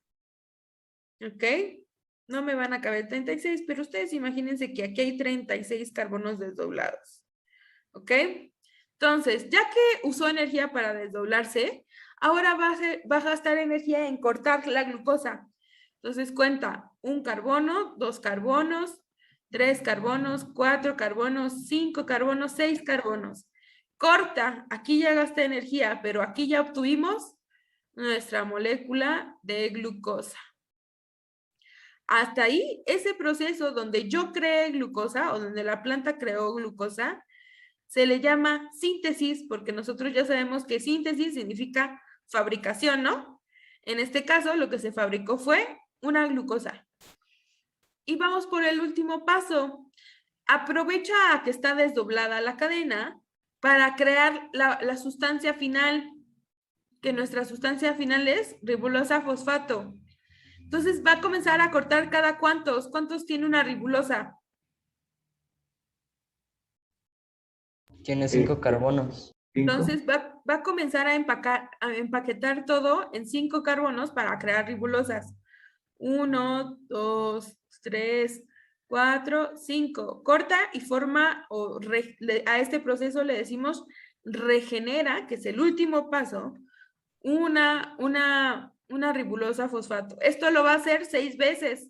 ¿Ok? No me van a caber 36, pero ustedes imagínense que aquí hay 36 carbonos desdoblados. ¿Ok? Entonces, ya que usó energía para desdoblarse, ahora va a gastar energía en cortar la glucosa. Entonces cuenta 1 carbono, 2 carbonos, 3 carbonos, 4 carbonos, 5 carbonos, 6 carbonos. Corta, aquí ya gasta energía, pero aquí ya obtuvimos nuestra molécula de glucosa. Hasta ahí, ese proceso donde yo creé glucosa o donde la planta creó glucosa, Se le llama síntesis porque nosotros ya sabemos que síntesis significa fabricación, ¿no? En este caso, lo que se fabricó fue una glucosa. Y vamos por el último paso. Aprovecha a que está desdoblada la cadena para crear la sustancia final, que nuestra sustancia final es ribulosa fosfato. Entonces va a comenzar a cortar cada cuántos. ¿Cuántos tiene una ribulosa? Tiene 5 carbonos. 5. Entonces va a comenzar a empaquetar todo en 5 carbonos para crear ribulosas. 1, 2, 3, 4, 5. Corta y forma, a este proceso le decimos regenera, que es el último paso, una ribulosa fosfato. Esto lo va a hacer 6 veces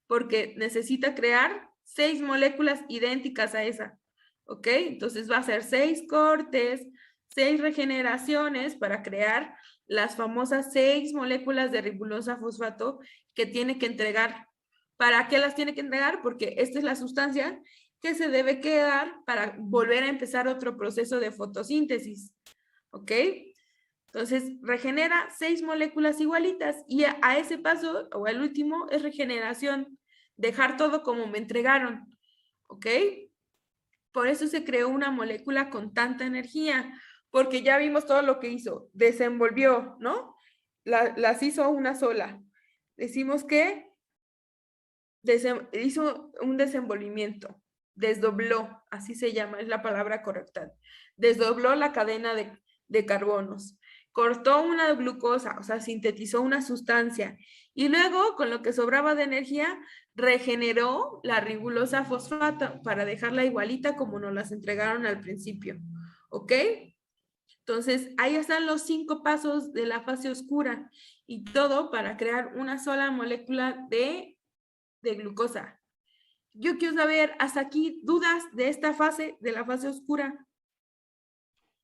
porque necesita crear 6 moléculas idénticas a esa. ¿Ok? Entonces va a hacer 6 cortes, 6 regeneraciones para crear las famosas 6 moléculas de ribulosa fosfato que tiene que entregar. ¿Para qué las tiene que entregar? Porque esta es la sustancia que se debe quedar para volver a empezar otro proceso de fotosíntesis. ¿Ok? Entonces regenera 6 moléculas igualitas y a ese paso, o al último, es regeneración. Dejar todo como me entregaron. ¿Ok? Por eso se creó una molécula con tanta energía, porque ya vimos todo lo que hizo. Desenvolvió, ¿no? Las hizo una sola. Decimos que hizo un desenvolvimiento, desdobló, así se llama, es la palabra correcta. Desdobló la cadena de carbonos, cortó una glucosa, o sea, sintetizó una sustancia, y luego, con lo que sobraba de energía, regeneró la ribulosa fosfato para dejarla igualita como nos las entregaron al principio. ¿Ok? Entonces, ahí están los 5 pasos de la fase oscura y todo para crear una sola molécula de glucosa. Yo quiero saber, hasta aquí, dudas de esta fase, de la fase oscura.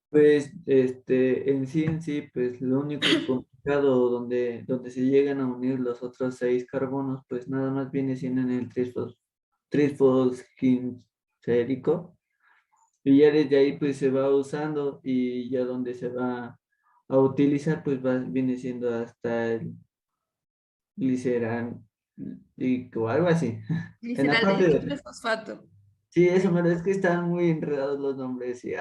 Pues en sí, pues lo único complicado donde se llegan a unir los otros 6 carbonos, pues nada más viene siendo en el trisfosglicérico. Y ya desde ahí pues se va usando y ya donde se va a utilizar pues viene siendo hasta el glicerán o algo así. En la parte Gliceraldehído fosfato. sí, eso, pero es que están muy enredados los nombres y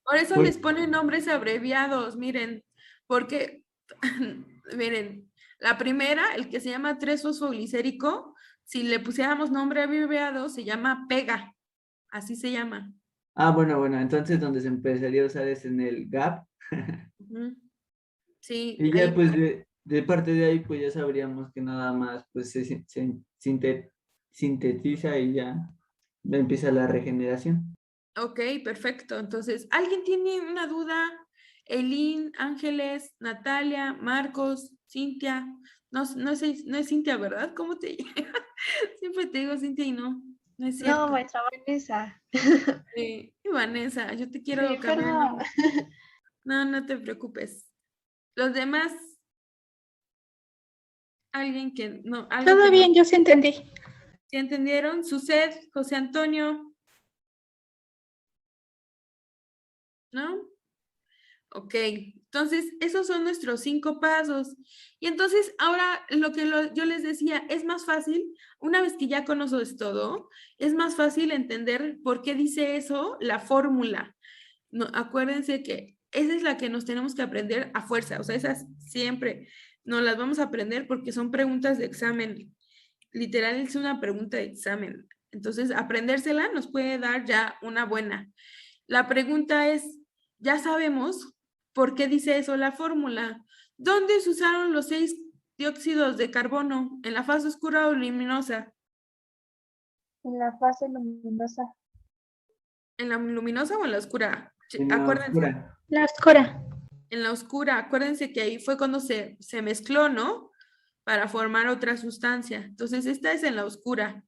Por eso pues, les ponen nombres abreviados, miren, porque, miren, la primera, el que se llama 3-fosfoglicérico, si le pusiéramos nombre abreviado, se llama PEGA, así se llama. bueno, entonces donde se empezaría a usar es en el GAP. Ujú. Sí, Y ya ahí. pues de parte de ahí pues ya sabríamos que nada más pues sintetiza y ya empieza la regeneración. Ok, perfecto. Entonces, ¿alguien tiene una duda? Elín, Ángeles, Natalia, Marcos, Cintia. No, no es Cintia, ¿verdad? ¿Cómo te llamas? Siempre te digo Cintia y no es cierto. No, maestra Vanessa. Y Vanessa, yo te quiero Sí, cambiar el perdón. nombre. No te preocupes. Los demás, alguien que no, algo Todo que bien, no. yo sí entendí. ¿Sí entendieron? Suced, José Antonio, ¿no? Ok, entonces esos son nuestros 5 pasos. Y entonces ahora lo que yo les decía, es más fácil, una vez que ya conoces todo, es más fácil entender por qué dice eso la fórmula. No, acuérdense que esa es la que nos tenemos que aprender a fuerza, o sea, esas siempre nos las vamos a aprender porque son preguntas de examen. Literal es una pregunta de examen. Entonces, aprendérsela nos puede dar ya una buena. La pregunta es, ya sabemos por qué dice eso la fórmula. ¿Dónde se usaron los 6 dióxidos de carbono? ¿En la fase oscura o luminosa? En la fase luminosa. ¿En la luminosa o en la oscura? En la Acuérdense. oscura. La oscura. En la oscura, acuérdense que ahí fue cuando se mezcló, ¿no? Para formar otra sustancia. Entonces, esta es en la oscura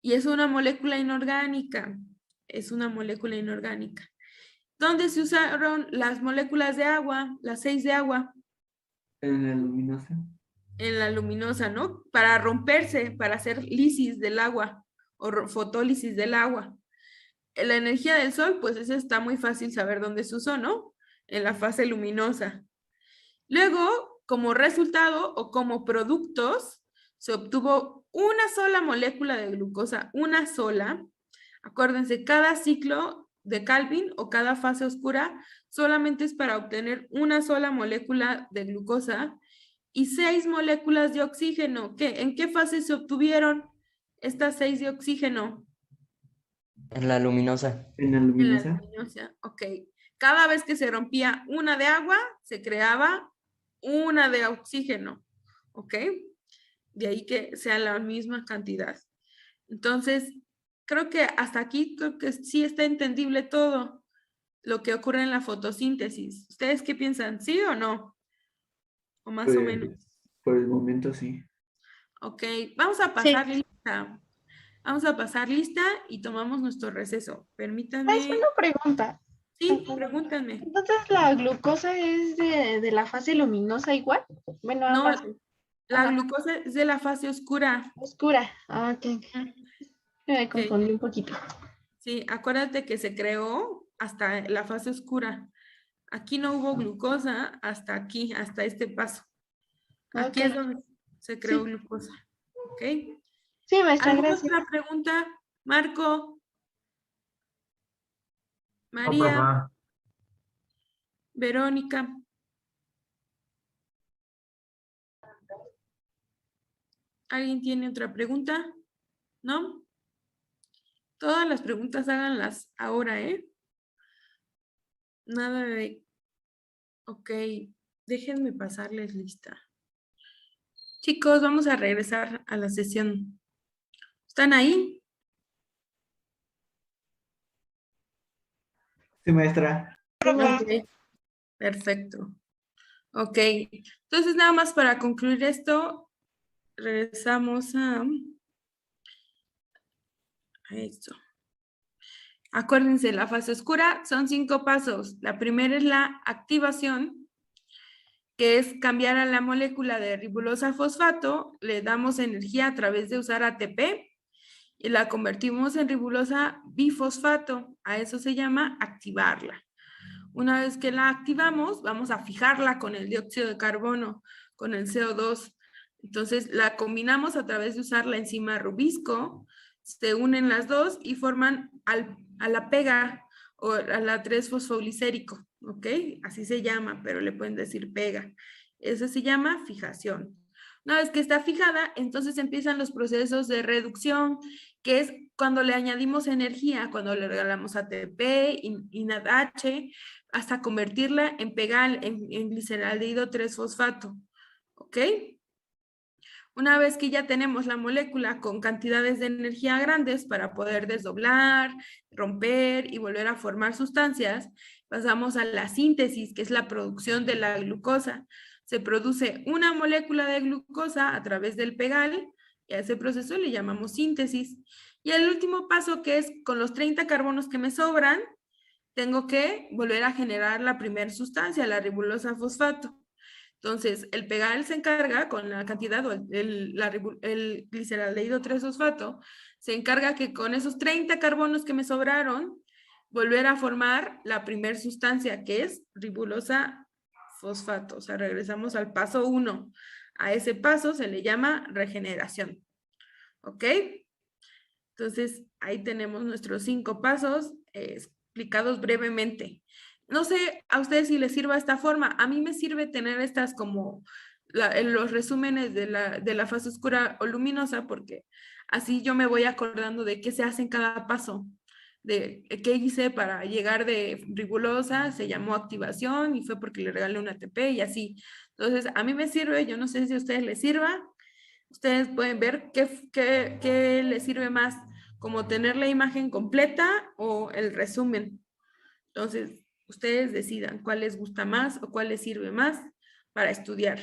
y es una molécula inorgánica. Es una molécula inorgánica. ¿Dónde se usaron las moléculas de agua, las 6 de agua? En la luminosa. En la luminosa, ¿no? Para romperse, para hacer lisis del agua o fotólisis del agua. La energía del sol, pues eso está muy fácil saber dónde se usó, ¿no? En la fase luminosa. Luego, como resultado o como productos, se obtuvo una sola molécula de glucosa, una sola. Acuérdense, cada ciclo de Calvin o cada fase oscura solamente es para obtener una sola molécula de glucosa y 6 moléculas de oxígeno. ¿En qué fase se obtuvieron estas 6 de oxígeno? En la luminosa. En la En la luminosa. luminosa, ok. Cada vez que se rompía una de agua, se creaba una de oxígeno, ¿ok? De ahí que sea la misma cantidad. Entonces, creo que hasta aquí, creo que sí está entendible todo lo que ocurre en la fotosíntesis. ¿Ustedes qué piensan? ¿Sí o no? O más o Pues, menos. por el momento sí. Ok, vamos a Sí. pasar lista. Vamos a pasar lista y tomamos nuestro receso. Es Permítanme. una pregunta. Sí, pregúntenme. Entonces, ¿la glucosa es de la fase luminosa igual? Bueno, No, ambas. la Ajá, glucosa es de la fase oscura. oscura. Ah, ok. Me Sí, confundí un poquito. sí, acuérdate que se creó hasta la fase oscura. Aquí no hubo glucosa hasta aquí, hasta este paso. Aquí Ok. es donde se creó Sí, glucosa. ¿Ok? sí, maestra, ¿Alguna gracias. otra pregunta? Marco, No, María, profa. Verónica. ¿Alguien tiene otra pregunta? ¿No? Todas las preguntas háganlas ahora, ¿eh? Nada de... Ok, déjenme pasarles lista. Chicos, vamos a regresar a la sesión. ¿Están ahí? Sí, maestra. Ok, perfecto. Ok, entonces nada más para concluir esto, regresamos a esto. Acuérdense, la fase oscura son 5 pasos. La primera es la activación, que es cambiar a la molécula de ribosa fosfato, le damos energía a través de usar ATP y la convertimos en ribosa bifosfato. A eso se llama activarla. Una vez que la activamos, vamos a fijarla con el dióxido de carbono, con el CO2. Entonces la combinamos a través de usar la enzima Rubisco, se unen las dos y forman a la pega o a la 3-fosfolicérico, ¿ok? Así se llama, pero le pueden decir pega. Eso se llama fijación. Una vez que está fijada, entonces empiezan los procesos de reducción, que es cuando le añadimos energía, cuando le regalamos ATP, INADH, hasta convertirla en pegal, en gliceraldehído 3-fosfato. ¿Ok? Una vez que ya tenemos la molécula con cantidades de energía grandes para poder desdoblar, romper y volver a formar sustancias, pasamos a la síntesis, que es la producción de la glucosa. Se produce una molécula de glucosa a través del pegal y a ese proceso le llamamos síntesis. Y el último paso, que es con los 30 carbonos que me sobran, tengo que volver a generar la primera sustancia, la ribosa fosfato. Entonces, el pegal se encarga con la cantidad, o el gliceraldehído 3-fosfato, se encarga que con esos 30 carbonos que me sobraron, volver a formar la primera sustancia, que es ribosa fosfato. O sea, regresamos al paso 1. A ese paso se le llama regeneración. ¿Ok? Entonces, ahí tenemos nuestros 5 pasos explicados brevemente. No sé a ustedes si les sirva esta forma. A mí me sirve tener estas como los resúmenes de la fase oscura o luminosa, porque así yo me voy acordando de qué se hace en cada paso, de qué hice para llegar de ribulosa, se llamó activación y fue porque le regalé un ATP y así. Entonces, a mí me sirve, yo no sé si a ustedes les sirva. Ustedes pueden ver qué les sirve más, como tener la imagen completa o el resumen. Entonces, ustedes decidan cuál les gusta más o cuál les sirve más para estudiar.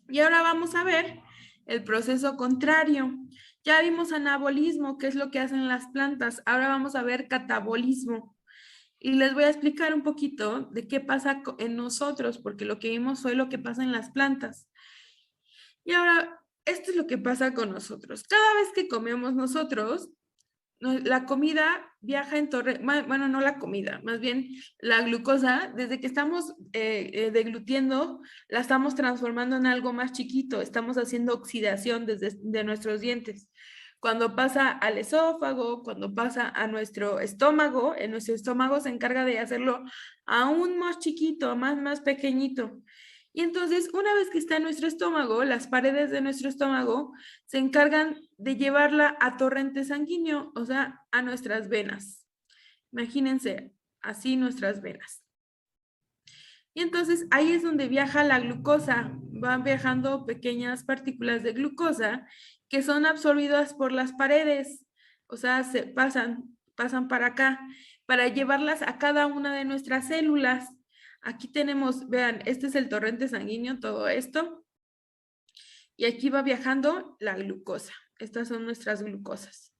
Y ahora vamos a ver el proceso contrario. Ya vimos anabolismo, que es lo que hacen las plantas. Ahora vamos a ver catabolismo. Y les voy a explicar un poquito de qué pasa en nosotros, porque lo que vimos fue lo que pasa en las plantas. Y ahora, esto es lo que pasa con nosotros. Cada vez que comemos nosotros, la comida viaja en bueno, no la comida, más bien la glucosa, desde que estamos deglutiendo, la estamos transformando en algo más chiquito, estamos haciendo oxidación de nuestros dientes. Cuando pasa al esófago, cuando pasa a nuestro estómago, en nuestro estómago se encarga de hacerlo aún más chiquito, más pequeñito. Y entonces, una vez que está en nuestro estómago, las paredes de nuestro estómago se encargan de llevarla a torrente sanguíneo, o sea, a nuestras venas. Imagínense, así nuestras venas. Y entonces ahí es donde viaja la glucosa. Van viajando pequeñas partículas de glucosa que son absorbidas por las paredes, o sea, se pasan para acá, para llevarlas a cada una de nuestras células. Aquí tenemos, vean, este es el torrente sanguíneo, todo esto. Y aquí va viajando la glucosa. Estas son nuestras glucosas.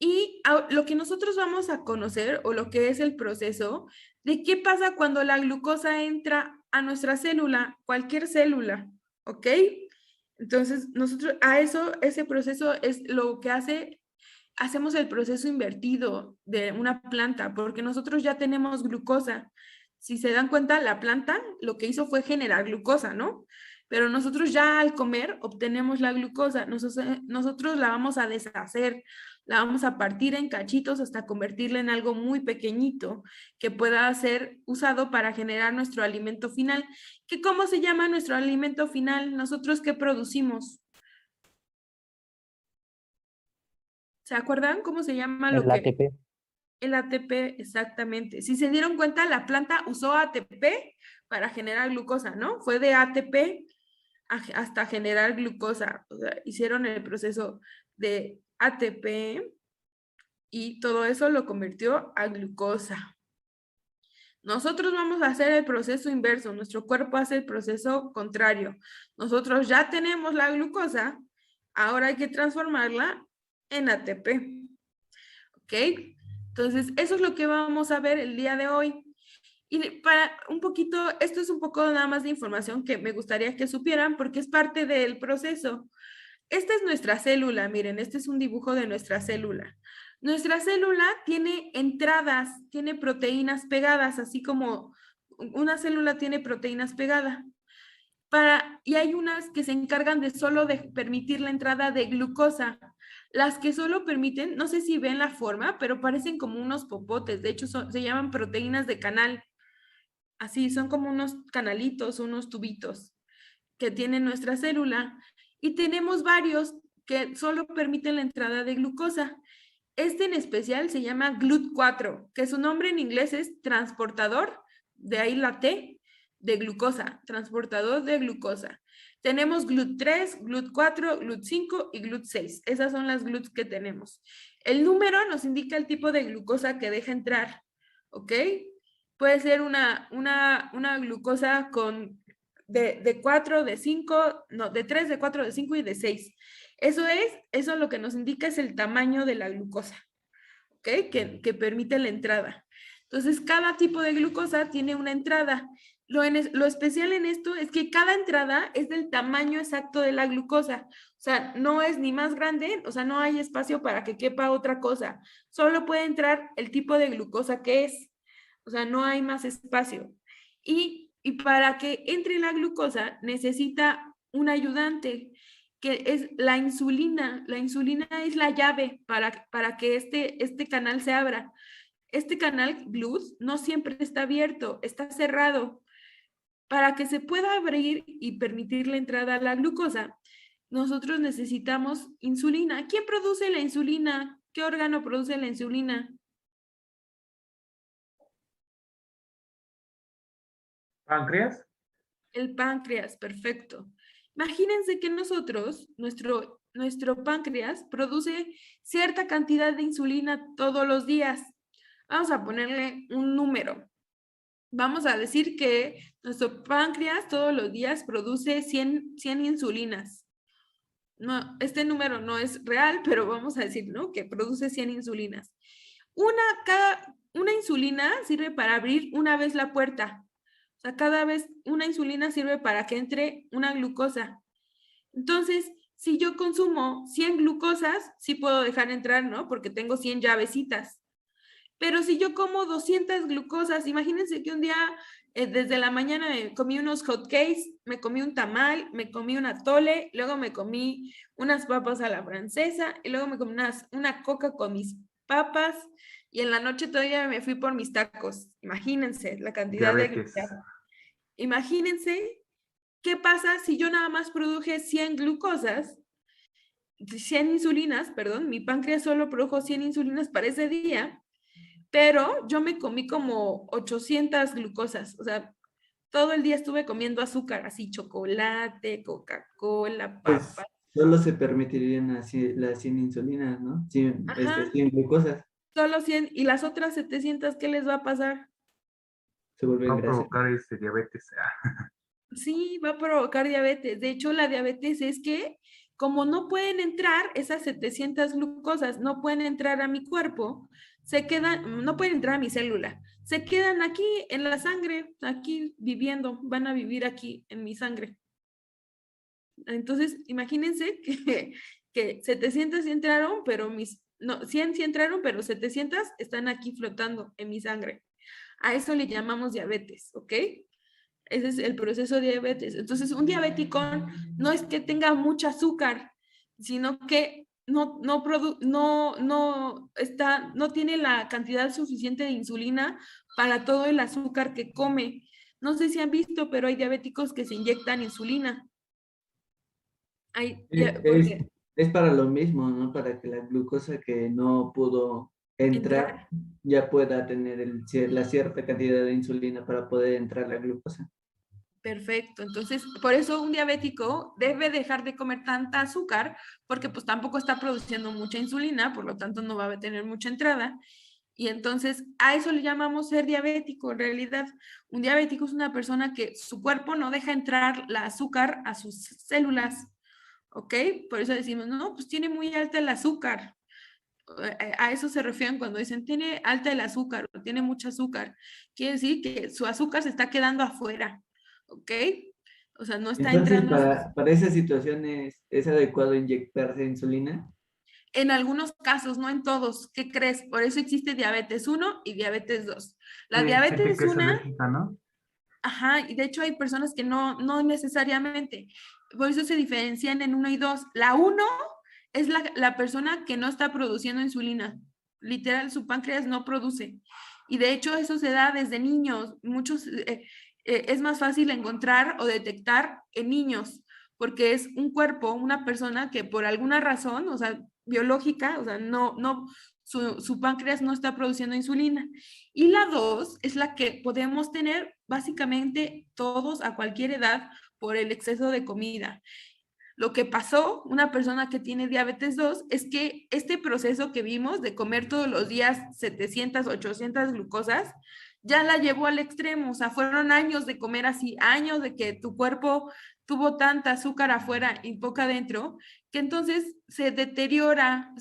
Y lo que nosotros vamos a conocer, o lo que es el proceso, de qué pasa cuando la glucosa entra a nuestra célula, cualquier célula, ¿ok? Entonces, nosotros ese proceso es lo que hacemos el proceso invertido de una planta, porque nosotros ya tenemos glucosa. Si se dan cuenta, la planta lo que hizo fue generar glucosa, ¿no? Pero nosotros ya al comer obtenemos la glucosa, nosotros la vamos a deshacer, la vamos a partir en cachitos hasta convertirla en algo muy pequeñito que pueda ser usado para generar nuestro alimento final. ¿Cómo se llama nuestro alimento final? ¿Nosotros qué producimos? ¿Se acuerdan cómo se llama lo El que? ATP. El ATP, exactamente. Si se dieron cuenta, la planta usó ATP para generar glucosa, ¿no? Fue de ATP hasta generar glucosa. O sea, hicieron el proceso de ATP y todo eso lo convirtió a glucosa. Nosotros vamos a hacer el proceso inverso, nuestro cuerpo hace el proceso contrario. Nosotros ya tenemos la glucosa, ahora hay que transformarla en ATP. ¿Ok? Entonces, eso es lo que vamos a ver el día de hoy. Y para un poquito, esto es un poco nada más de información que me gustaría que supieran porque es parte del proceso. Esta es nuestra célula, miren, este es un dibujo de nuestra célula. Nuestra célula tiene entradas, tiene proteínas pegadas, así como una célula tiene proteínas pegadas. Y hay unas que se encargan de solo de permitir la entrada de glucosa. Las que solo permiten, no sé si ven la forma, pero parecen como unos popotes. De hecho, se llaman proteínas de canal. Así, son como unos canalitos, unos tubitos que tiene nuestra célula. Y tenemos varios que solo permiten la entrada de glucosa. Este en especial se llama GLUT4, que su nombre en inglés es transportador, de ahí la T, de glucosa, transportador de glucosa. Tenemos GLUT3, GLUT4, GLUT5 y GLUT6. Esas son las GLUTs que tenemos. El número nos indica el tipo de glucosa que deja entrar, ¿ok? Puede ser una glucosa de 4, de 5, no, de 3, de 4, de 5 y de 6. Eso lo que nos indica es el tamaño de la glucosa, ¿ok? Que permite la entrada. Entonces, cada tipo de glucosa tiene una entrada. Lo especial en esto es que cada entrada es del tamaño exacto de la glucosa. O sea, no es ni más grande, o sea, no hay espacio para que quepa otra cosa. Solo puede entrar el tipo de glucosa que es. O sea, no hay más espacio. Y para que entre la glucosa necesita un ayudante, que es la insulina. La insulina es la llave para que este canal se abra. Este canal GLUT no siempre está abierto, está cerrado. Para que se pueda abrir y permitir la entrada a la glucosa, nosotros necesitamos insulina. ¿Quién produce la insulina? ¿Qué órgano produce la insulina? ¿Páncreas? El páncreas, perfecto. Imagínense que nuestro páncreas produce cierta cantidad de insulina todos los días. Vamos a ponerle un número. Vamos a decir que nuestro páncreas todos los días produce 100 insulinas. No, este número no es real, pero vamos a decir, ¿no? Que produce 100 insulinas. Una insulina sirve para abrir una vez la puerta. O sea, cada vez una insulina sirve para que entre una glucosa. Entonces, si yo consumo 100 glucosas, sí puedo dejar entrar, ¿no? Porque tengo 100 llavecitas. Pero si yo como 200 glucosas, imagínense que un día desde la mañana me comí unos hot cakes, me comí un tamal, me comí un atole, luego me comí unas papas a la francesa y luego me comí una coca con mis papas y en la noche todavía me fui por mis tacos. Imagínense la cantidad de Diabetes. glucosa. Imagínense qué pasa si yo nada más produje 100 glucosas, 100 insulinas, perdón, mi páncreas solo produjo 100 insulinas para ese día, pero yo me comí como 800 glucosas, o sea, todo el día estuve comiendo azúcar, así chocolate, Coca-Cola, Pues papas. solo se permitirían así las 100 insulinas, ¿no? 100, Ajá, 100 glucosas, solo 100. ¿Y las otras 700 qué les va a pasar? se vuelven Va a grasa. provocar diabetes. Sí, va a provocar diabetes. De hecho, la diabetes es que como no pueden entrar esas 700 glucosas, no pueden entrar a mi cuerpo, se quedan, no pueden entrar a mi célula, se quedan aquí en la sangre, aquí viviendo, van a vivir aquí en mi sangre. Entonces, imagínense que 700 sí entraron, pero no, 100 sí entraron, pero 700 están aquí flotando en mi sangre. A eso le llamamos diabetes, ¿ok? Ese es el proceso de diabetes. Entonces, un diabético no es que tenga mucho azúcar, sino que no tiene la cantidad suficiente de insulina para todo el azúcar que come. No sé si han visto, pero hay diabéticos que se inyectan insulina. Es, es, Porque es para lo mismo, ¿no? Para que la glucosa que no pudo entrar entrar. ya pueda tener la cierta cantidad de insulina para poder entrar la glucosa. Perfecto. Entonces, por eso un diabético debe dejar de comer tanta azúcar, porque pues tampoco está produciendo mucha insulina, por lo tanto no va a tener mucha entrada. Y entonces a eso le llamamos ser diabético. En realidad, un diabético es una persona que su cuerpo no deja entrar la azúcar a sus células, ¿ok? Por eso decimos, no, pues tiene muy alta el azúcar. A eso se refieren cuando dicen tiene alta el azúcar o tiene mucho azúcar. Quiere decir que su azúcar se está quedando afuera, ¿ok? O sea, no está Entonces, entrando a sus... para esas situaciones, ¿es adecuado inyectarse insulina? En algunos casos, no en todos. ¿Qué crees? Por eso existe diabetes 1 y diabetes 2. La Sí, gente que diabetes es 1, alérgica, ¿no? ajá, y de hecho hay personas que no necesariamente. Por eso se diferencian en 1 y 2. La 1 es la persona que no está produciendo insulina. Literal, su páncreas no produce. Y de hecho eso se da desde niños. Es más fácil encontrar o detectar en niños, porque es un cuerpo, una persona que por alguna razón, o sea, biológica, o sea, su páncreas no está produciendo insulina. Y la 2 es la que podemos tener básicamente todos a cualquier edad por el exceso de comida. Lo que pasó, una persona que tiene diabetes 2, es que este proceso que vimos de comer todos los días 700, 800 glucosas, ya la llevó al extremo. O sea, fueron años de comer así, años de que tu cuerpo tuvo tanta azúcar afuera y poca adentro, que entonces se deteriora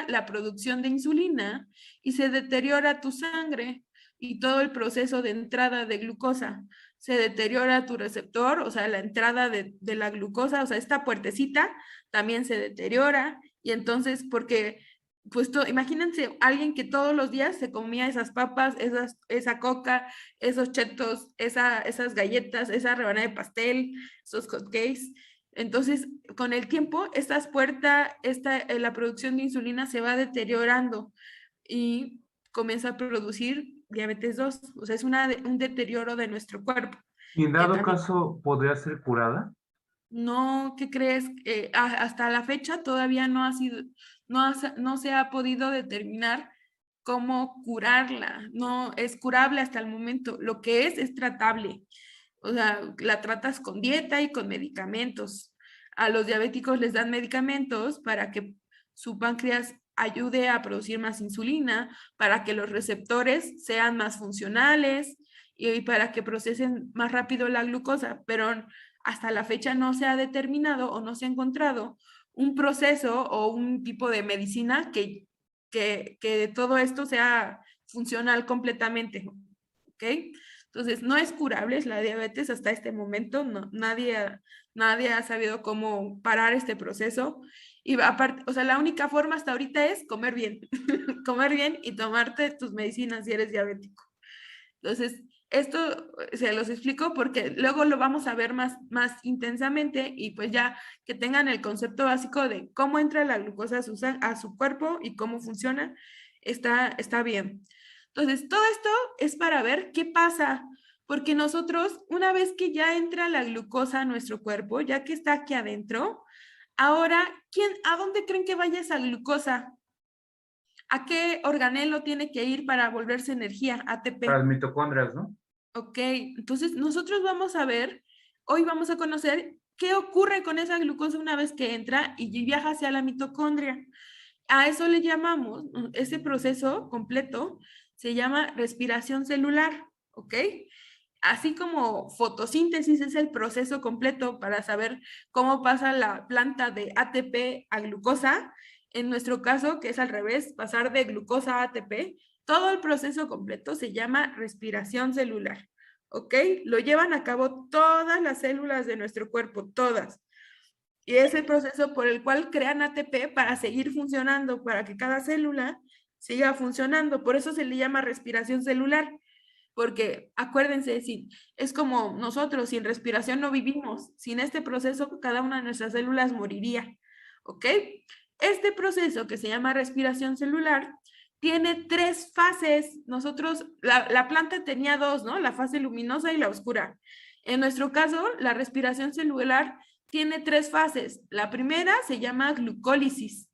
la producción de insulina y se deteriora tu sangre y todo el proceso de entrada de glucosa. Se deteriora tu receptor, o sea, la entrada de la glucosa, o sea, esta puertecita también se deteriora y entonces porque pues imagínense alguien que todos los días se comía esas papas, esa coca, esos chetos, esas galletas, esa rebanada de pastel, esos hotcakes. Entonces, con el tiempo, la producción de insulina se va deteriorando y comienza a producir diabetes 2. O sea, es un deterioro de nuestro cuerpo. Y en Que dado también, caso, ¿podría ser curada? no, ¿qué crees? Hasta la fecha todavía no se ha podido determinar cómo curarla. No es curable hasta el momento. Lo que es tratable. O sea, la tratas con dieta y con medicamentos. A los diabéticos les dan medicamentos para que su páncreas ayude a producir más insulina, para que los receptores sean más funcionales y para que procesen más rápido la glucosa, pero hasta la fecha no se ha determinado o no se ha encontrado un proceso o un tipo de medicina que todo esto sea funcional completamente. ¿Ok? Entonces, no es curable la diabetes hasta este momento, nadie ha sabido cómo parar este proceso Y aparte, o sea, la única forma hasta ahorita es comer bien, comer bien y tomarte tus medicinas si eres diabético. Entonces, esto se los explico porque luego lo vamos a ver más intensamente y pues ya que tengan el concepto básico de cómo entra la glucosa a su cuerpo y cómo funciona, está bien. Entonces, todo esto es para ver qué pasa, porque nosotros, una vez que ya entra la glucosa a nuestro cuerpo, ya que está aquí adentro, ahora, ¿a dónde creen que vaya esa glucosa? ¿A qué organelo tiene que ir para volverse energía? ATP. Para las mitocondrias, ¿no? Ok, entonces nosotros vamos a ver, hoy vamos a conocer qué ocurre con esa glucosa una vez que entra y viaja hacia la mitocondria. A eso le llamamos, ese proceso completo se llama respiración celular, ¿ok? Así como fotosíntesis es el proceso completo para saber cómo pasa la planta de ATP a glucosa, en nuestro caso, que es al revés, pasar de glucosa a ATP, todo el proceso completo se llama respiración celular, ¿ok? Lo llevan a cabo todas las células de nuestro cuerpo, todas. Y es el proceso por el cual crean ATP para seguir funcionando, para que cada célula siga funcionando. Por eso se le llama respiración celular. Porque acuérdense, es como nosotros, sin respiración no vivimos. Sin este proceso, cada una de nuestras células moriría. ¿Ok? Este proceso que se llama respiración celular tiene 3 fases. Nosotros, la planta tenía 2, ¿no? La fase luminosa y la oscura. En nuestro caso, la respiración celular tiene 3 fases. La primera se llama glucólisis.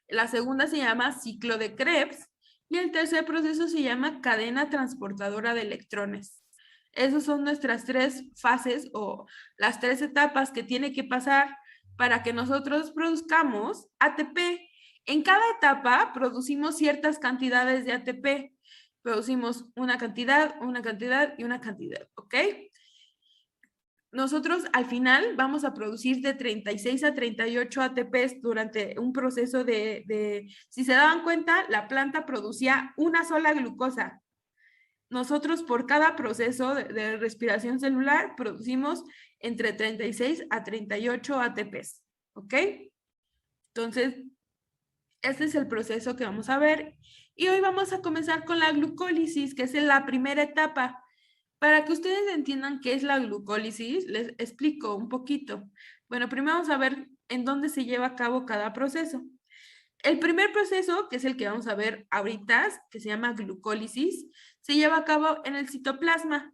La segunda se llama ciclo de Krebs. Y el tercer proceso se llama cadena transportadora de electrones. Esas son nuestras 3 fases o las 3 etapas que tiene que pasar para que nosotros produzcamos ATP. En cada etapa producimos ciertas cantidades de ATP. Producimos una cantidad y una cantidad, ¿ok? Nosotros al final vamos a producir de 36 a 38 ATPs durante un proceso si se daban cuenta, la planta producía una sola glucosa. Nosotros por cada proceso de respiración celular producimos entre 36 a 38 ATPs, ¿ok? Entonces, este es el proceso que vamos a ver. Y hoy vamos a comenzar con la glucólisis, que es la primera etapa. Para que ustedes entiendan qué es la glucólisis, les explico un poquito. Bueno, primero vamos a ver en dónde se lleva a cabo cada proceso. El primer proceso, que es el que vamos a ver ahorita, que se llama glucólisis, se lleva a cabo en el citoplasma.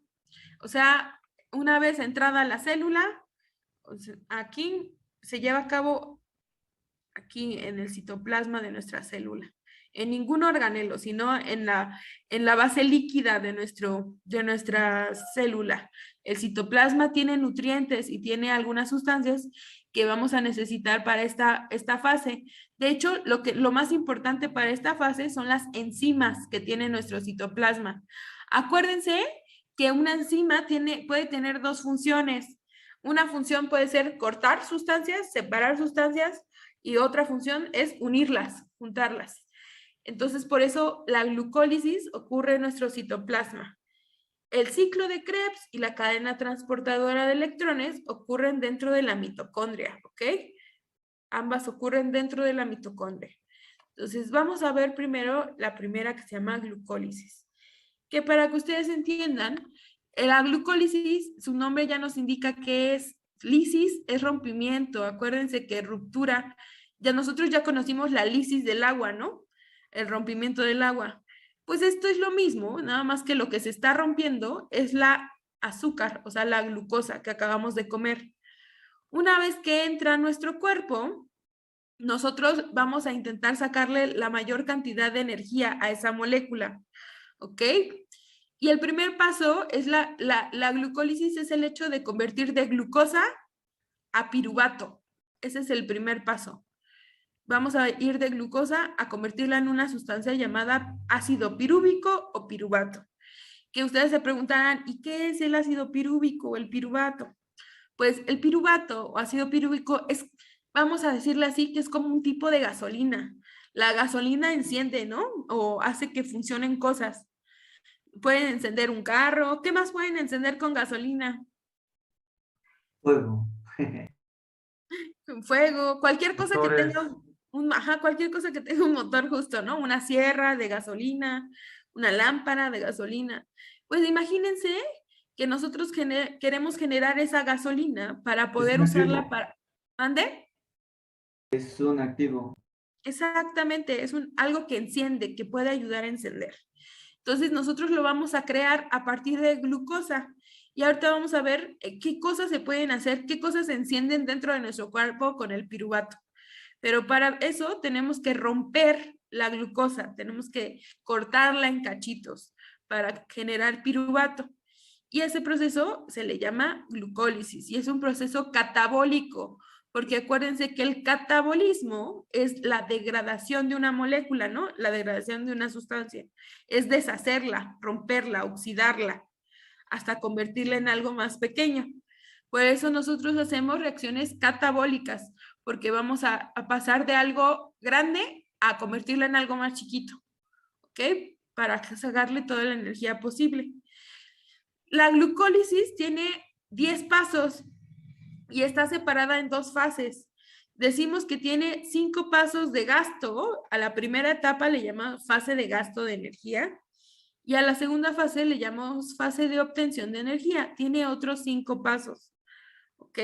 O sea, una vez entrada la célula, aquí se lleva a cabo aquí en el citoplasma de nuestra célula. En ningún organelo, sino en la base líquida de nuestra célula. El citoplasma tiene nutrientes y tiene algunas sustancias que vamos a necesitar para esta fase. De hecho, lo más importante para esta fase son las enzimas que tiene nuestro citoplasma. Acuérdense que una enzima puede tener 2 funciones. Una función puede ser cortar sustancias, separar sustancias, y otra función es unirlas, juntarlas. Entonces, por eso la glucólisis ocurre en nuestro citoplasma. El ciclo de Krebs y la cadena transportadora de electrones ocurren dentro de la mitocondria, ¿ok? Ambas ocurren dentro de la mitocondria. Entonces, vamos a ver primero la primera que se llama glucólisis. Que para que ustedes entiendan, la glucólisis, su nombre ya nos indica que es lisis, es rompimiento. Acuérdense que ruptura, nosotros ya conocimos la lisis del agua, ¿no? El rompimiento del agua. Pues esto es lo mismo, nada más que lo que se está rompiendo es la azúcar, o sea, la glucosa que acabamos de comer. Una vez que entra a nuestro cuerpo, nosotros vamos a intentar sacarle la mayor cantidad de energía a esa molécula, ¿ok? Y el primer paso es la glucólisis, es el hecho de convertir de glucosa a piruvato. Ese es el primer paso. Vamos a ir de glucosa a convertirla en una sustancia llamada ácido pirúvico o piruvato. Que ustedes se preguntarán, ¿y qué es el ácido pirúvico o el piruvato? Pues el piruvato o ácido pirúvico es, vamos a decirle así, que es como un tipo de gasolina. La gasolina enciende, ¿no? O hace que funcionen cosas. Pueden encender un carro. ¿Qué más pueden encender con gasolina? Fuego. un fuego, cualquier cosa que Motores. tenga cualquier cosa que tenga un motor justo, ¿no? Una sierra de gasolina, una lámpara de gasolina. Pues imagínense que nosotros queremos generar esa gasolina para Es poder un usarla activo. para... ¿Mande? Es un activo. Exactamente, es algo que enciende, que puede ayudar a encender. Entonces nosotros lo vamos a crear a partir de glucosa. Y ahorita vamos a ver qué cosas se pueden hacer, qué cosas se encienden dentro de nuestro cuerpo con el piruvato. Pero para eso tenemos que romper la glucosa, tenemos que cortarla en cachitos para generar piruvato. Y ese proceso se le llama glucólisis y es un proceso catabólico, porque acuérdense que el catabolismo es la degradación de una molécula, ¿no? La degradación de una sustancia. Es deshacerla, romperla, oxidarla, hasta convertirla en algo más pequeño. Por eso nosotros hacemos reacciones catabólicas, porque vamos a pasar de algo grande a convertirlo en algo más chiquito, ¿ok? Para sacarle toda la energía posible. La glucólisis tiene 10 pasos y está separada en 2 fases. Decimos que tiene 5 pasos de gasto. A la primera etapa le llamamos fase de gasto de energía y a la segunda fase le llamamos fase de obtención de energía. Tiene otros 5 pasos. ¿Ok?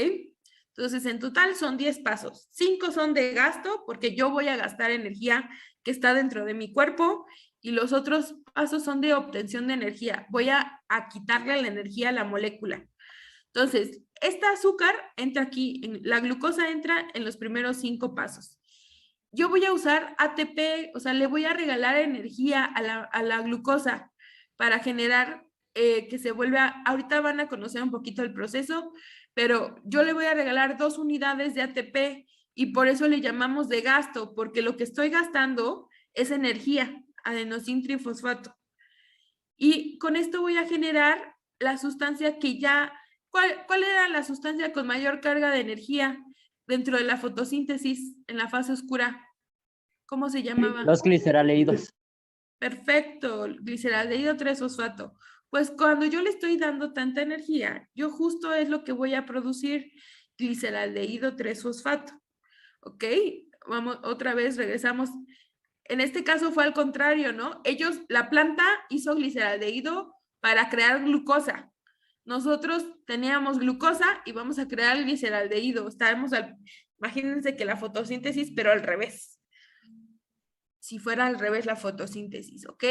Entonces, en total son 10 pasos. 5 son de gasto porque yo voy a gastar energía que está dentro de mi cuerpo y los otros pasos son de obtención de energía. Voy a quitarle la energía a la molécula. Entonces, este azúcar entra aquí, la glucosa entra en los primeros 5 pasos. Yo voy a usar ATP, o sea, le voy a regalar energía a la glucosa para generar que se vuelva, ahorita van a conocer un poquito el proceso, pero yo le voy a regalar 2 unidades de ATP y por eso le llamamos de gasto, porque lo que estoy gastando es energía, adenosín trifosfato. Y con esto voy a generar la sustancia que ya, ¿cuál era la sustancia con mayor carga de energía dentro de la fotosíntesis en la fase oscura? ¿Cómo se llamaba? Los gliceraldehídos. Perfecto, gliceraldehído 3-fosfato. Pues cuando yo le estoy dando tanta energía, yo justo es lo que voy a producir, gliceraldehído 3-fosfato. ¿Ok? Vamos, otra vez regresamos. En este caso fue al contrario, ¿no? La planta hizo gliceraldehído para crear glucosa. Nosotros teníamos glucosa y vamos a crear el gliceraldehído. Imagínense que la fotosíntesis, pero al revés. Si fuera al revés la fotosíntesis, ¿ok?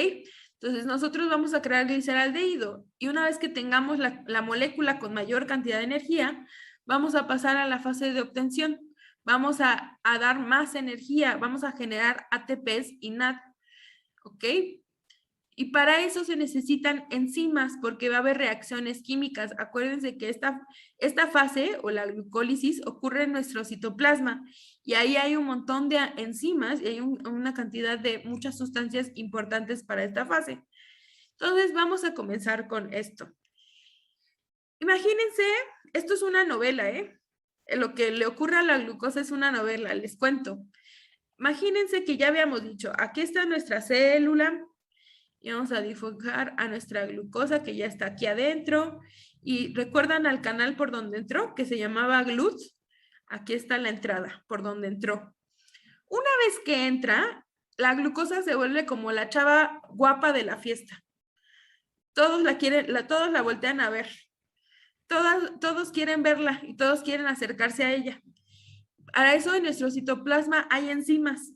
Entonces nosotros vamos a crear gliceraldehído y una vez que tengamos la molécula con mayor cantidad de energía, vamos a pasar a la fase de obtención. Vamos a dar más energía, vamos a generar ATPs y NAD, ¿ok? Y para eso se necesitan enzimas porque va a haber reacciones químicas. Acuérdense que esta fase o la glucólisis ocurre en nuestro citoplasma y ahí hay un montón de enzimas y hay una cantidad de muchas sustancias importantes para esta fase. Entonces vamos a comenzar con esto. Imagínense, esto es una novela, ¿eh? Lo que le ocurre a la glucosa es una novela, les cuento. Imagínense que ya habíamos dicho, aquí está nuestra célula, y vamos a dibujar a nuestra glucosa que ya está aquí adentro. Y recuerdan al canal por donde entró, que se llamaba GLUT. Aquí está la entrada por donde entró. Una vez que entra, la glucosa se vuelve como la chava guapa de la fiesta. Todos todos la voltean a ver. Todos quieren verla y todos quieren acercarse a ella. Para eso en nuestro citoplasma hay enzimas.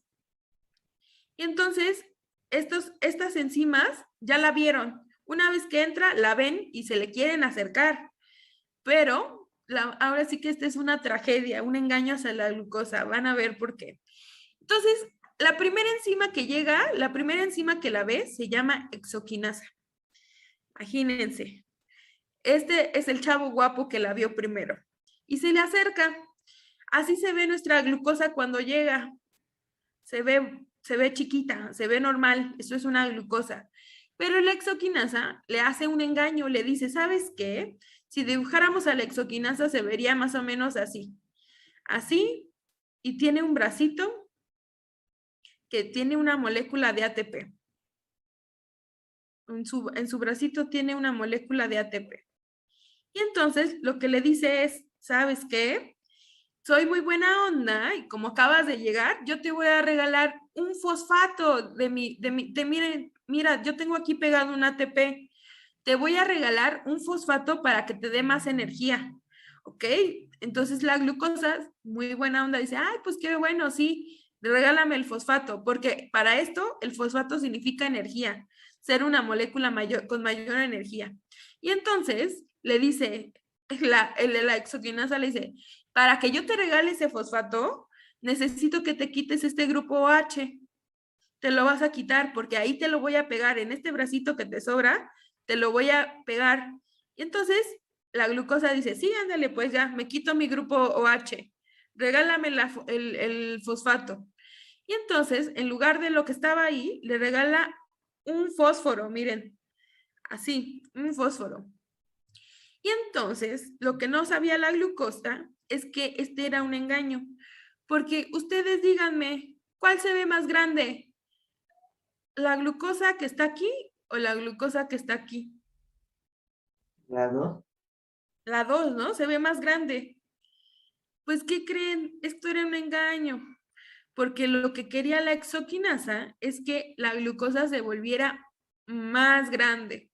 Y entonces estas enzimas ya la vieron. Una vez que entra, la ven y se le quieren acercar. Pero ahora sí que esta es una tragedia, un engaño hacia la glucosa. Van a ver por qué. Entonces, la primera enzima que llega, la primera enzima que la ve, se llama hexoquinasa. Imagínense. Este es el chavo guapo que la vio primero. Y se le acerca. Así se ve nuestra glucosa cuando llega. Se ve chiquita, se ve normal, eso es una glucosa. Pero la hexoquinasa le hace un engaño, le dice, ¿sabes qué? Si dibujáramos a la hexoquinasa se vería más o menos así. Así, y tiene un bracito que tiene una molécula de ATP. En su bracito tiene una molécula de ATP. Y entonces lo que le dice es, ¿sabes qué? soy muy buena onda y como acabas de llegar, yo te voy a regalar un fosfato miren, mira, yo tengo aquí pegado un ATP. Te voy a regalar un fosfato para que te dé más energía, ¿ok? Entonces la glucosa, muy buena onda, dice, ay, pues qué bueno, sí, regálame el fosfato, porque para esto el fosfato significa energía, ser una molécula con mayor energía. Y entonces le dice, el de la exoquinasa le dice, para que yo te regale ese fosfato, necesito que te quites este grupo OH. Te lo vas a quitar porque ahí te lo voy a pegar en este bracito que te sobra, te lo voy a pegar. Y entonces la glucosa dice, sí, ándale, pues ya, me quito mi grupo OH, regálame el fosfato. Y entonces, en lugar de lo que estaba ahí, le regala un fósforo, miren, así, un fósforo. Y entonces, lo que no sabía la glucosa es que este era un engaño, porque ustedes díganme, ¿cuál se ve más grande? ¿La glucosa que está aquí o la glucosa que está aquí? ¿La 2? La 2, ¿no? Se ve más grande. Pues, ¿qué creen? Esto era un engaño, porque lo que quería la exoquinasa es que la glucosa se volviera más grande.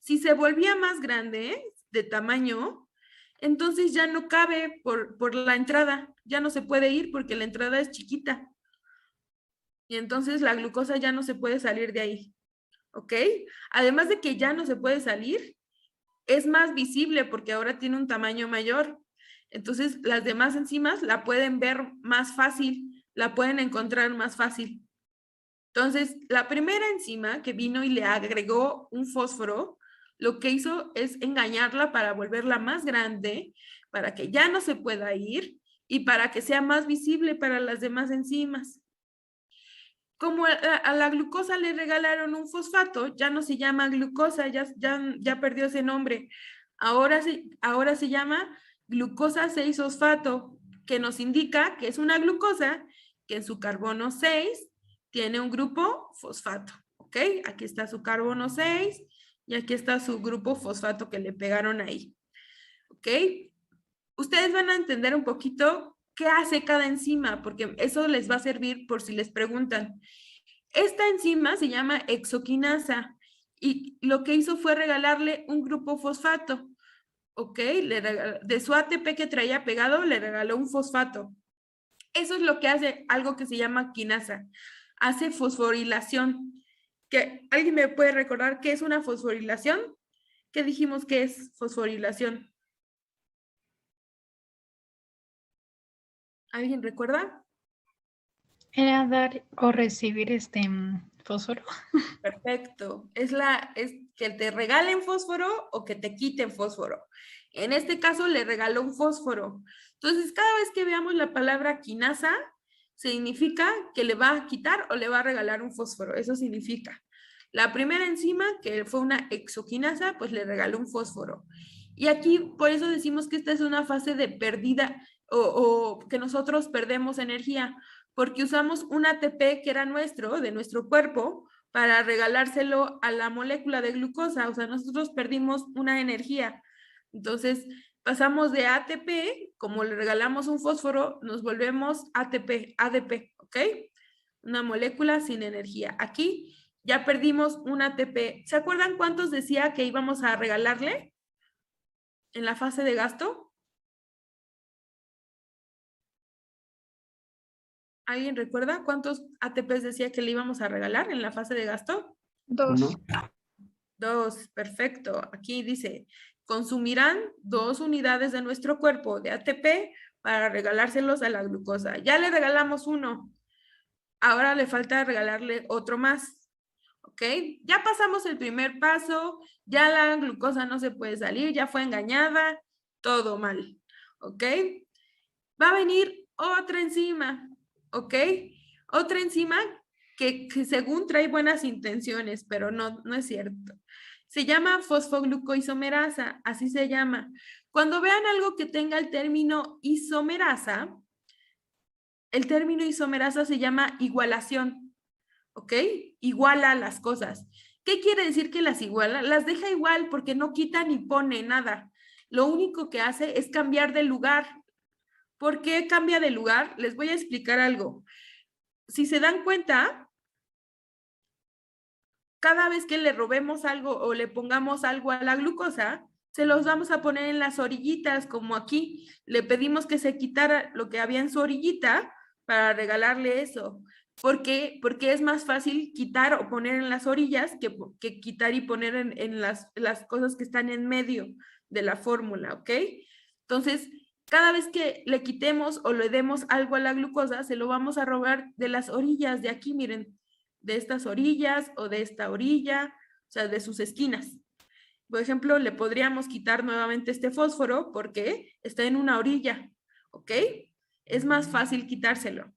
Si se volvía más grande de tamaño, entonces ya no cabe por la entrada, ya no se puede ir porque la entrada es chiquita. Y entonces la glucosa ya no se puede salir de ahí, ¿ok? Además de que ya no se puede salir, es más visible porque ahora tiene un tamaño mayor. Entonces, las demás enzimas la pueden ver más fácil, la pueden encontrar más fácil. Entonces, la primera enzima que vino y le agregó un fósforo, lo que hizo es engañarla para volverla más grande, para que ya no se pueda ir y para que sea más visible para las demás enzimas. Como a la glucosa le regalaron un fosfato, ya no se llama glucosa, ya perdió ese nombre. Ahora se llama glucosa 6-fosfato, que nos indica que es una glucosa que en su carbono 6 tiene un grupo fosfato, ¿ok? Aquí está su carbono 6 y aquí está su grupo fosfato que le pegaron ahí, ¿ok? Ustedes van a entender un poquito qué hace cada enzima, porque eso les va a servir por si les preguntan. Esta enzima se llama exoquinasa y lo que hizo fue regalarle un grupo fosfato, ¿ok? De su ATP que traía pegado, le regaló un fosfato. Eso es lo que hace algo que se llama quinasa. Hace fosforilación. ¿Alguien me puede recordar qué es una fosforilación? ¿Qué dijimos que es fosforilación? ¿Alguien recuerda? Era dar o recibir fósforo. Perfecto. Es que te regalen fósforo o que te quiten fósforo. En este caso le regaló un fósforo. Entonces, cada vez que veamos la palabra quinasa, significa que le va a quitar o le va a regalar un fósforo. Eso significa. La primera enzima, que fue una exoquinasa, pues le regaló un fósforo. Y aquí, por eso decimos que esta es una fase de pérdida o que nosotros perdemos energía, porque usamos un ATP que era nuestro, de nuestro cuerpo, para regalárselo a la molécula de glucosa. O sea, nosotros perdimos una energía. Entonces, pasamos de ATP, como le regalamos un fósforo, nos volvemos ADP, ¿ok? Una molécula sin energía. Aquí ya perdimos un ATP. ¿Se acuerdan cuántos decía que íbamos a regalarle en la fase de gasto? ¿Alguien recuerda cuántos ATPs decía que le íbamos a regalar en la fase de gasto? 2. 2, perfecto. Aquí dice, consumirán 2 unidades de nuestro cuerpo de ATP para regalárselos a la glucosa. Ya le regalamos uno. Ahora le falta regalarle otro más. ¿Ok? Ya pasamos el primer paso, ya la glucosa no se puede salir, ya fue engañada, todo mal. ¿Ok? Va a venir otra enzima. ¿Ok? Otra enzima que según trae buenas intenciones, pero no es cierto. Se llama fosfoglucoisomerasa, así se llama. Cuando vean algo que tenga el término isomerasa, el término isomerasa se llama igualación, ¿ok? Iguala las cosas. ¿Qué quiere decir que las iguala? Las deja igual porque no quita ni pone nada. Lo único que hace es cambiar de lugar. ¿Por qué cambia de lugar? Les voy a explicar algo. Si se dan cuenta, cada vez que le robemos algo o le pongamos algo a la glucosa, se los vamos a poner en las orillitas, como aquí. Le pedimos que se quitara lo que había en su orillita para regalarle eso. ¿Por qué? Porque es más fácil quitar o poner en las orillas que quitar y poner en las cosas que están en medio de la fórmula, ¿ok? Entonces, cada vez que le quitemos o le demos algo a la glucosa, se lo vamos a robar de las orillas de aquí, miren, de estas orillas o de esta orilla, o sea, de sus esquinas. Por ejemplo, le podríamos quitar nuevamente este fósforo porque está en una orilla, ¿ok? Es más fácil quitárselo.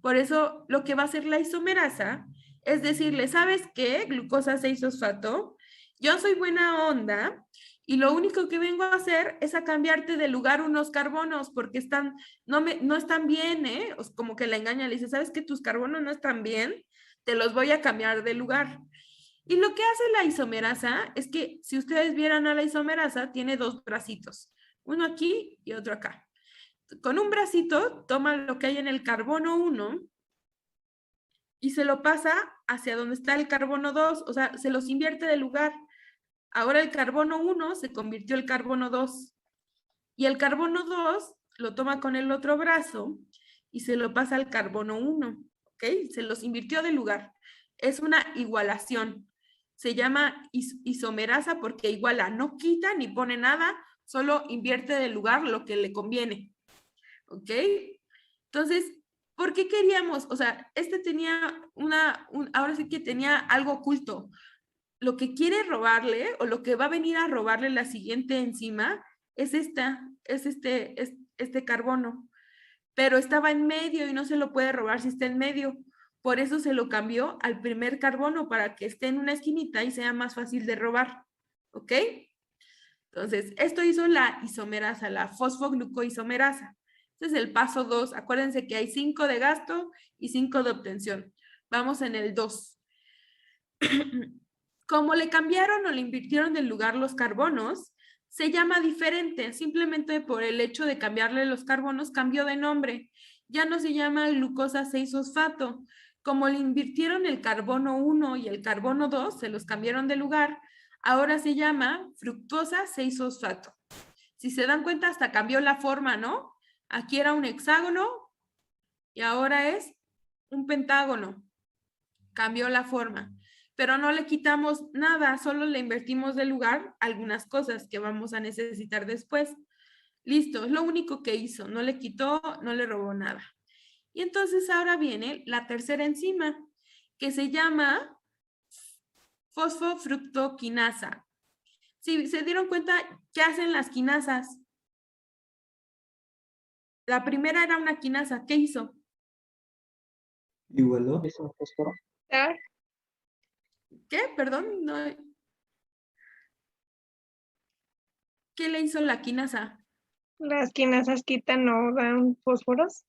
Por eso, lo que va a hacer la isomerasa es decirle, ¿sabes qué? Glucosa 6-fosfato, yo soy buena onda y lo único que vengo a hacer es a cambiarte de lugar unos carbonos porque están, no están bien, ¿eh? Como que la engaña, le dice, ¿sabes qué? Tus carbonos no están bien, te los voy a cambiar de lugar. Y lo que hace la isomerasa es que, si ustedes vieran a la isomerasa, tiene dos bracitos, uno aquí y otro acá. Con un bracito toma lo que hay en el carbono 1 y se lo pasa hacia donde está el carbono 2, o sea, se los invierte de lugar. Ahora el carbono 1 se convirtió en el carbono 2 y el carbono 2 lo toma con el otro brazo y se lo pasa al carbono 1, ¿ok? Se los invirtió de lugar. Es una igualación. Se llama isomerasa porque iguala, no quita ni pone nada, solo invierte de lugar lo que le conviene. ¿Ok? Entonces, ¿por qué queríamos? O sea, este tenía ahora sí que tenía algo oculto. Lo que quiere robarle o lo que va a venir a robarle la siguiente enzima es este carbono. Pero estaba en medio y no se lo puede robar si está en medio. Por eso se lo cambió al primer carbono para que esté en una esquinita y sea más fácil de robar. ¿Ok? Entonces, esto hizo la isomerasa, la fosfoglucoisomerasa. Este es el paso 2. Acuérdense que hay 5 de gasto y 5 de obtención. Vamos en el 2. Como le cambiaron o le invirtieron del lugar los carbonos, se llama diferente. Simplemente por el hecho de cambiarle los carbonos, cambió de nombre. Ya no se llama glucosa 6-fosfato. Como le invirtieron el carbono 1 y el carbono 2, se los cambiaron de lugar, ahora se llama fructosa 6-fosfato. Si se dan cuenta, hasta cambió la forma, ¿no? Aquí era un hexágono y ahora es un pentágono. Cambió la forma, pero no le quitamos nada, solo le invertimos de lugar algunas cosas que vamos a necesitar después. Listo, es lo único que hizo, no le quitó, no le robó nada. Y entonces ahora viene la tercera enzima, que se llama fosfofructoquinasa. Si se dieron cuenta, ¿qué hacen las quinasas? La primera era una quinasa, ¿qué hizo? Igualó. Ah, ¿Qué? Perdón, no. ¿Qué le hizo la quinasa? las quinasas quitan o dan fósforos.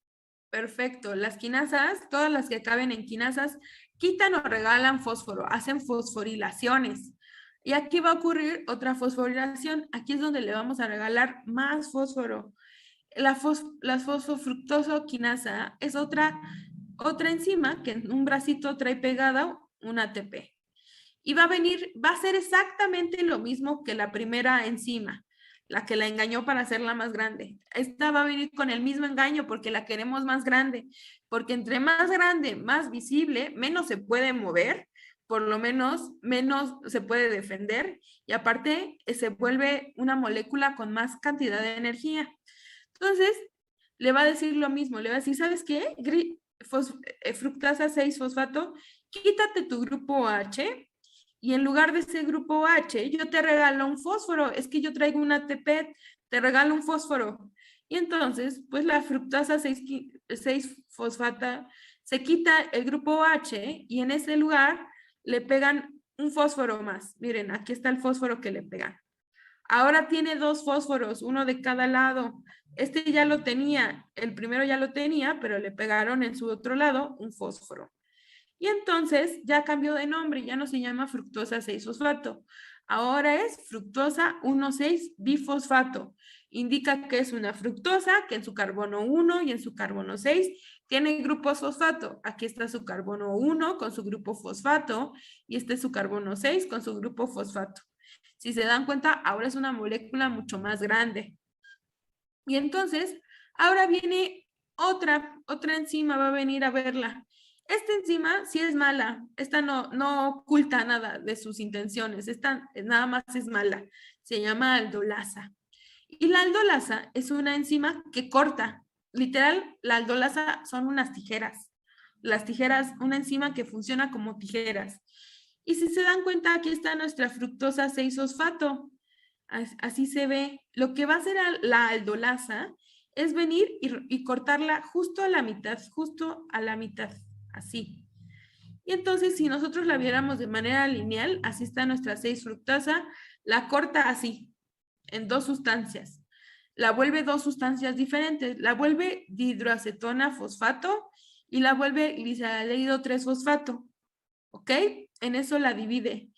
Perfecto. Las quinasas, todas las que caben en quinasas, quitan o regalan fósforo, hacen fosforilaciones. Y aquí va a ocurrir otra fosforilación. Aquí es donde le vamos a regalar más fósforo. La fosfofructosoquinasa es otra enzima que en un bracito trae pegada un ATP. Y va a ser exactamente lo mismo que la primera enzima, la que la engañó para hacerla más grande. Esta va a venir con el mismo engaño porque la queremos más grande, porque entre más grande, más visible, menos se puede mover, por lo menos menos se puede defender y aparte se vuelve una molécula con más cantidad de energía. Entonces, le va a decir lo mismo, le va a decir, ¿sabes qué? Fructasa 6-fosfato, quítate tu grupo H y en lugar de ese grupo H, yo te regalo un fósforo. Es que yo traigo un ATP, te regalo un fósforo. Y entonces, pues la fructasa 6-fosfata se quita el grupo H y en ese lugar le pegan un fósforo más. Miren, aquí está el fósforo que le pegan. Ahora tiene 2 fósforos, uno de cada lado. Este ya lo tenía, el primero ya lo tenía, pero le pegaron en su otro lado un fósforo. Y entonces ya cambió de nombre, ya no se llama fructosa 6-fosfato. Ahora es fructosa 1,6-bifosfato. Indica que es una fructosa que en su carbono 1 y en su carbono 6 tiene grupos fosfato. Aquí está su carbono 1 con su grupo fosfato y este es su carbono 6 con su grupo fosfato. Si se dan cuenta, ahora es una molécula mucho más grande. Y entonces, ahora viene otra enzima, va a venir a verla. Esta enzima sí es mala, esta no oculta nada de sus intenciones, esta nada más es mala, se llama aldolasa. Y la aldolasa es una enzima que corta, literal, la aldolasa son unas tijeras, las tijeras, una enzima que funciona como tijeras. Y si se dan cuenta, aquí está nuestra fructosa 6-fosfato, así se ve. Lo que va a hacer la aldolasa es venir y cortarla justo a la mitad, así. Y entonces, si nosotros la viéramos de manera lineal, así está nuestra 6-fructosa, la corta así, en dos sustancias. La vuelve dos sustancias diferentes, la vuelve dihidroacetona fosfato y la vuelve gliceraldehído 3-fosfato, ¿ok? En eso la divide.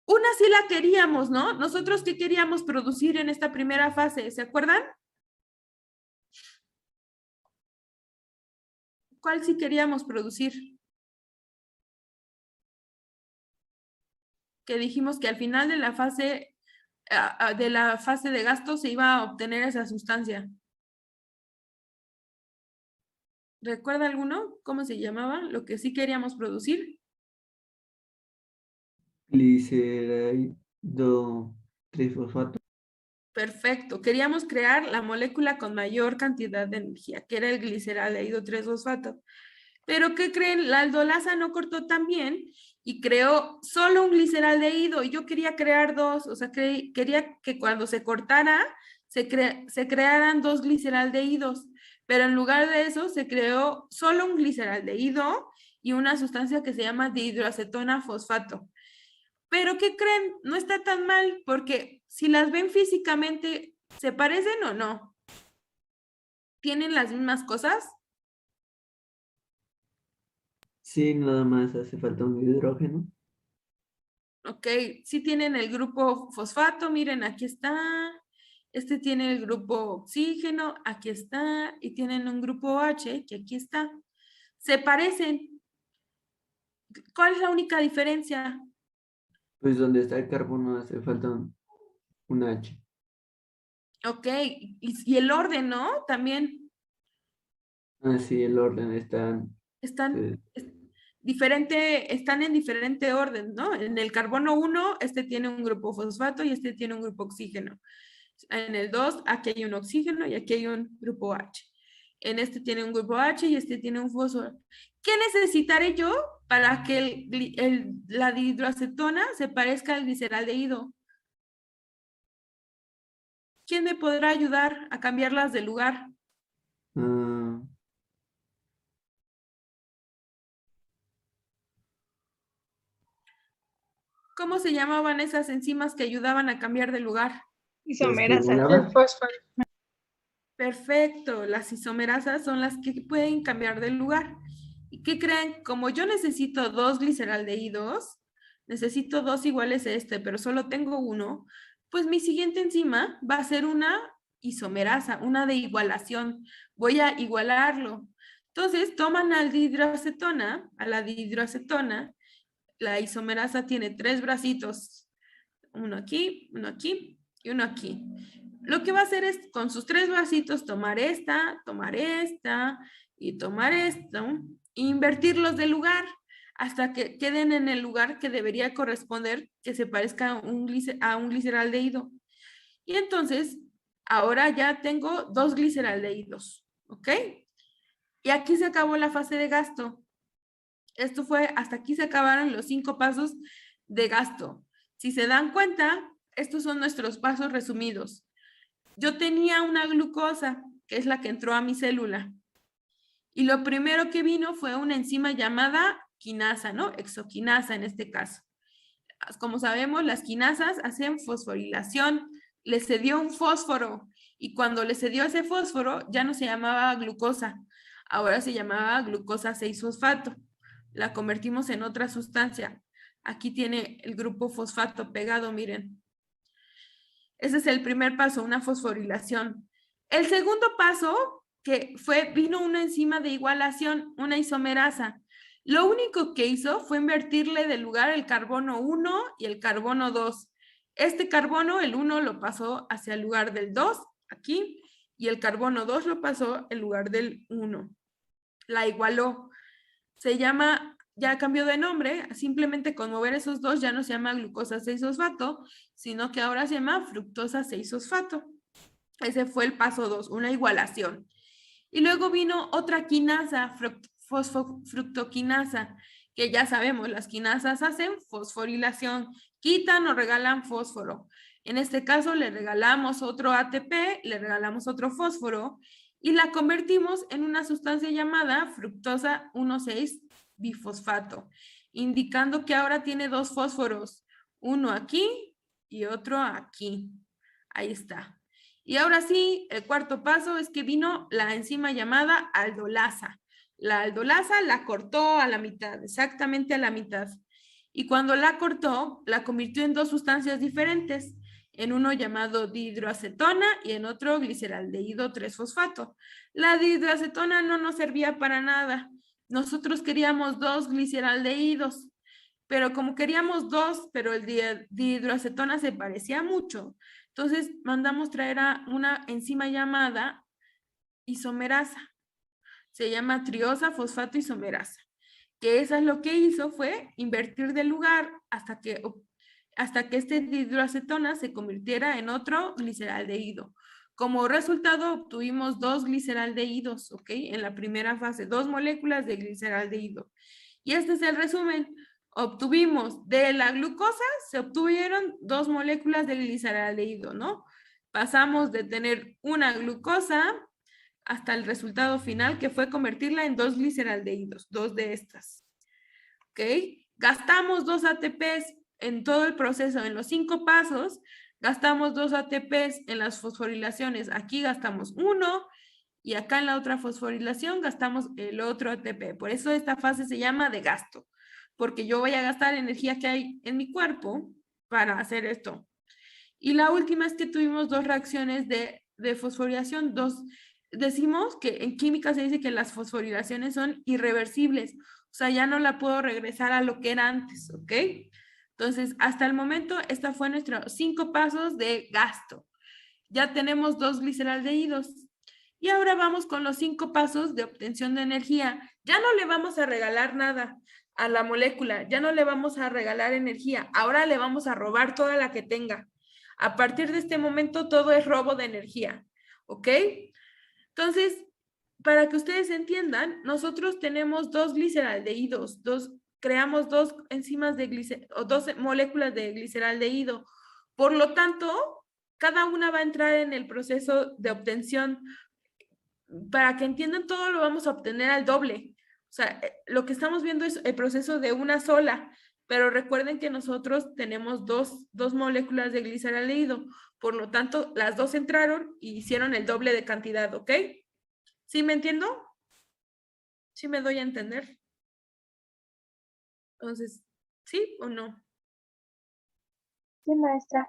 Una sí la queríamos, ¿no? Nosotros, ¿qué queríamos producir en esta primera fase? ¿Se acuerdan? ¿Cuál sí queríamos producir? Que dijimos que al final de la fase de gasto se iba a obtener esa sustancia. ¿Recuerda alguno? ¿Cómo se llamaba? Lo que sí queríamos producir. Gliceraldo trifosfato. Perfecto. Queríamos crear la molécula con mayor cantidad de energía, que era el gliceraldehído 3-fosfato. Pero ¿qué creen? La aldolasa no cortó tan bien y creó solo un gliceraldehído. Y yo quería crear dos, o sea, quería que cuando se cortara, se crearan dos gliceraldehídos. Pero en lugar de eso, se creó solo un gliceraldehído y una sustancia que se llama dihidroacetona fosfato. Pero ¿qué creen? No está tan mal, porque si las ven físicamente, ¿se parecen o no? ¿Tienen las mismas cosas? Sí, nada más hace falta un hidrógeno. Ok, sí tienen el grupo fosfato, miren, aquí está. Este tiene el grupo oxígeno, aquí está. Y tienen un grupo H, que aquí está. Se parecen. ¿Cuál es la única diferencia? Pues donde está el carbono hace falta un H. Ok, y el orden, ¿no? También Ah, sí, el orden está. están están en diferente orden, ¿no? En el carbono 1, este tiene un grupo fosfato y este tiene un grupo oxígeno. En el 2, aquí hay un oxígeno y aquí hay un grupo H. En este tiene un grupo H y este tiene un fósforo. ¿Qué necesitaré yo para que la dihidroacetona se parezca al gliceraldehído? ¿Quién me podrá ayudar a cambiarlas de lugar? Ah, ¿Cómo se llamaban esas enzimas que ayudaban a cambiar de lugar? Isomerasa. igualaban. Fósforo. Perfecto, las isomerasas son las que pueden cambiar de lugar. ¿Y qué creen? Como yo necesito dos gliceraldehídos, necesito dos iguales a este, pero solo tengo uno, pues mi siguiente enzima va a ser una isomerasa, una de igualación. Voy a igualarlo. Entonces, toman a la dihidroacetona, la isomerasa tiene 3 bracitos, uno aquí y uno aquí. Lo que va a hacer es con sus 3 bracitos tomar esta y tomar esto e invertirlos de lugar hasta que queden en el lugar que debería corresponder que se parezca a un gliceraldehído. Y entonces, ahora ya tengo 2 gliceraldehídos, ¿ok? Y aquí se acabó la fase de gasto. Esto fue, hasta aquí se acabaron los 5 pasos de gasto. Si se dan cuenta, estos son nuestros pasos resumidos. Yo tenía una glucosa, que es la que entró a mi célula. Y lo primero que vino fue una enzima llamada quinasa, ¿no? Exoquinasa en este caso. Como sabemos, las quinasas hacen fosforilación. Le cedió un fósforo. Y cuando le cedió ese fósforo, ya no se llamaba glucosa. Ahora se llamaba glucosa 6-fosfato. la convertimos en otra sustancia. Aquí tiene el grupo fosfato pegado, miren. Ese es el primer paso, una fosforilación. El segundo paso, vino una enzima de igualación, una isomerasa. Lo único que hizo fue invertirle de lugar el carbono 1 y el carbono 2. Este carbono, el 1, lo pasó hacia el lugar del 2, aquí, y el carbono 2 lo pasó en lugar del 1. La igualó. Se llama, ya cambió de nombre, simplemente con mover esos dos ya no se llama glucosa 6-fosfato, sino que ahora se llama fructosa 6-fosfato. Ese fue el paso 2, una igualación. Y luego vino otra quinasa, fructoquinasa, que ya sabemos, las quinasas hacen fosforilación, quitan o regalan fósforo. En este caso le regalamos otro ATP, le regalamos otro fósforo y la convertimos en una sustancia llamada fructosa 1,6-bifosfato, indicando que ahora tiene dos fósforos, uno aquí y otro aquí. Ahí está. Y ahora sí, el cuarto paso es que vino la enzima llamada aldolasa. La aldolasa la cortó a la mitad, exactamente a la mitad. Y cuando la cortó, la convirtió en dos sustancias diferentes, en uno llamado dihidroacetona y en otro gliceraldehído 3-fosfato. La dihidroacetona no nos servía para nada. Nosotros queríamos dos gliceraldehídos, pero como queríamos dos, pero el dihidroacetona se parecía mucho, entonces mandamos traer a una enzima llamada isomerasa. Se llama triosa fosfato isomerasa. Que esa es lo que hizo fue invertir de lugar hasta que este dihidroacetona se convirtiera en otro gliceraldehído. Como resultado obtuvimos dos gliceraldehídos, ¿ok? En la primera fase, dos moléculas de gliceraldehído. Y este es el resumen. Obtuvimos de la glucosa, se obtuvieron dos moléculas de gliceraldehído, ¿no? Pasamos de tener una glucosa hasta el resultado final, que fue convertirla en dos gliceraldehídos, dos de estas. ¿Ok? Gastamos dos ATPs en todo el proceso, en los 5 pasos, gastamos dos ATPs en las fosforilaciones. Aquí gastamos uno y acá en la otra fosforilación gastamos el otro ATP. Por eso esta fase se llama de gasto, porque yo voy a gastar energía que hay en mi cuerpo para hacer esto. Y la última es que tuvimos dos reacciones de fosforilación. Decimos que en química se dice que las fosforilaciones son irreversibles, o sea, ya no la puedo regresar a lo que era antes, ¿ok? Entonces, hasta el momento, esta fue nuestros 5 pasos de gasto. Ya tenemos dos gliceraldehídos. Y ahora vamos con los 5 pasos de obtención de energía. Ya no le vamos a regalar nada a la molécula, ya no le vamos a regalar energía, ahora le vamos a robar toda la que tenga. A partir de este momento todo es robo de energía, ¿ok? Entonces, para que ustedes entiendan, nosotros tenemos dos gliceraldehídos, creamos dos enzimas o dos moléculas de gliceraldehído. Por lo tanto, cada una va a entrar en el proceso de obtención. Para que entiendan todo, lo vamos a obtener al doble. O sea, lo que estamos viendo es el proceso de una sola, pero recuerden que nosotros tenemos dos moléculas de gliceraldehído, por lo tanto, las dos entraron y hicieron el doble de cantidad, ¿ok? ¿Sí me entiendo? ¿Sí me doy a entender? Entonces, ¿sí o no? Sí, maestra.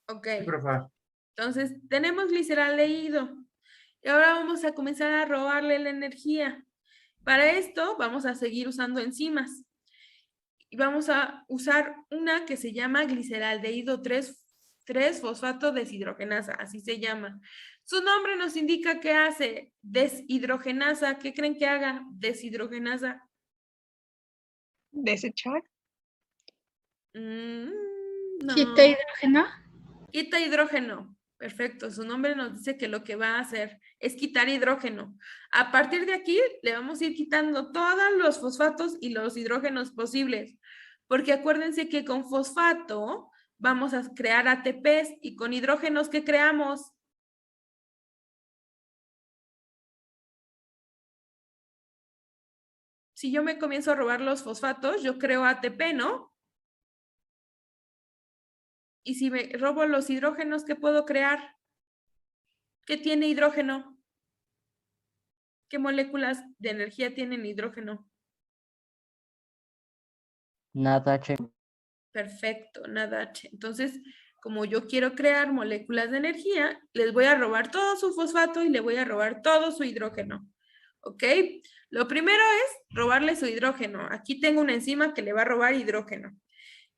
Ok. Sí, profe. Entonces, tenemos gliceraldehído. Y ahora vamos a comenzar a robarle la energía. Para esto, vamos a seguir usando enzimas. Y vamos a usar una que se llama gliceraldehído 3-fosfato deshidrogenasa, así se llama. Su nombre nos indica que hace deshidrogenasa. ¿Qué creen que haga deshidrogenasa? Desechar. No. Quita hidrógeno. Quita hidrógeno. Perfecto. Su nombre nos dice que lo que va a hacer es quitar hidrógeno. A partir de aquí le vamos a ir quitando todos los fosfatos y los hidrógenos posibles. Porque acuérdense que con fosfato vamos a crear ATPs y con hidrógenos que creamos. Si yo me comienzo a robar los fosfatos, yo creo ATP, ¿no? Y si me robo los hidrógenos, ¿qué puedo crear? ¿Qué tiene hidrógeno? ¿Qué moléculas de energía tienen hidrógeno? NADH. Perfecto, NADH. Entonces, como yo quiero crear moléculas de energía, les voy a robar todo su fosfato y le voy a robar todo su hidrógeno. ¿Ok? Lo primero es robarle su hidrógeno. Aquí tengo una enzima que le va a robar hidrógeno.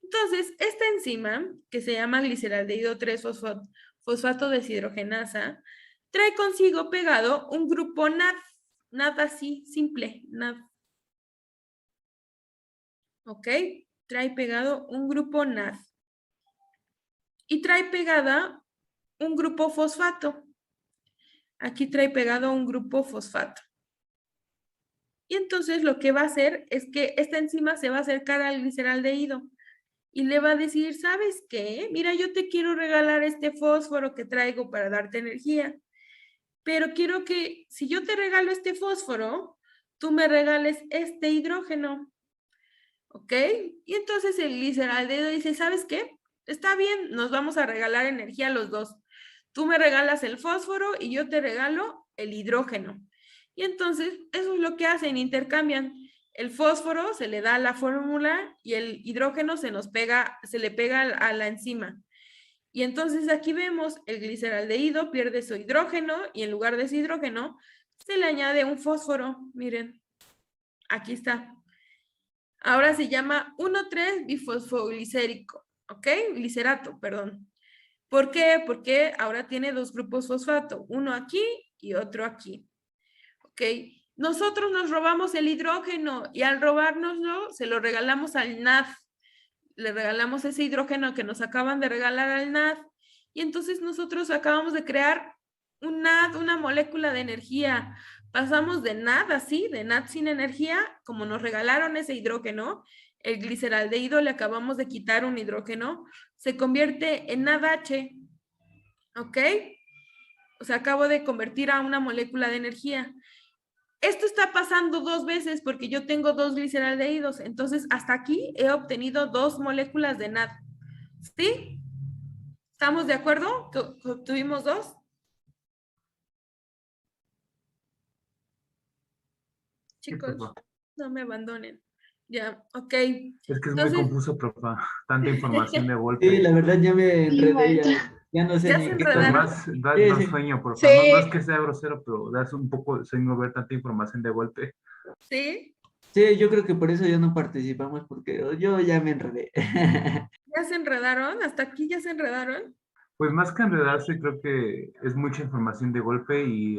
Entonces, esta enzima, que se llama gliceraldehído 3-fosfato deshidrogenasa, trae consigo pegado un grupo NAD. NAD así, simple, NAD. ¿Ok? Trae pegado un grupo NAD. Y trae pegada un grupo fosfato. Aquí trae pegado un grupo fosfato. Y entonces lo que va a hacer es que esta enzima se va a acercar al gliceraldehído y le va a decir, ¿sabes qué? Mira, yo te quiero regalar este fósforo que traigo para darte energía, pero quiero que si yo te regalo este fósforo, tú me regales este hidrógeno. ¿Ok? Y entonces el gliceraldehído dice, ¿sabes qué? Está bien, nos vamos a regalar energía los dos. Tú me regalas el fósforo y yo te regalo el hidrógeno. Y entonces eso es lo que hacen, intercambian. El fósforo se le da la fórmula y el hidrógeno se le pega a la enzima. Y entonces aquí vemos el gliceraldehído pierde su hidrógeno y en lugar de ese hidrógeno se le añade un fósforo. Miren, aquí está. Ahora se llama 1,3-bifosfoglicérico, ¿ok? Glicerato, perdón. ¿Por qué? Porque ahora tiene dos grupos fosfato, uno aquí y otro aquí, ¿ok? Nosotros nos robamos el hidrógeno y al robárnoslo se lo regalamos al NAD. Le regalamos ese hidrógeno que nos acaban de regalar al NAD y entonces nosotros acabamos de crear un NAD, una molécula de energía. Pasamos de NAD así, de NAD sin energía, como nos regalaron ese hidrógeno, el gliceraldehído le acabamos de quitar un hidrógeno, se convierte en NADH, ¿ok? O sea, acabo de convertir a una molécula de energía. Esto está pasando dos veces porque yo tengo dos gliceraldehídos, entonces hasta aquí he obtenido dos moléculas de NAD. ¿Sí? ¿Estamos de acuerdo? ¿Tuvimos dos? Chicos, profa. no me abandonen. Ya, ok. Es que es muy Entonces, confuso, profa. Tanta información de Sí, golpe. la verdad ya me Sí, enredé, maestra. ya no sé ¿ya ni se en qué enredaron? Además, da, Sí, da sí. sueño, profa. Sí. No es que sea grosero, pero das un poco de sueño ver tanta información de golpe. ¿Sí? Sí, yo creo que por eso ya no participamos, porque yo ya me enredé. ¿Ya se enredaron? ¿Hasta aquí ya se enredaron? Pues más que enredarse, creo que es mucha información de golpe y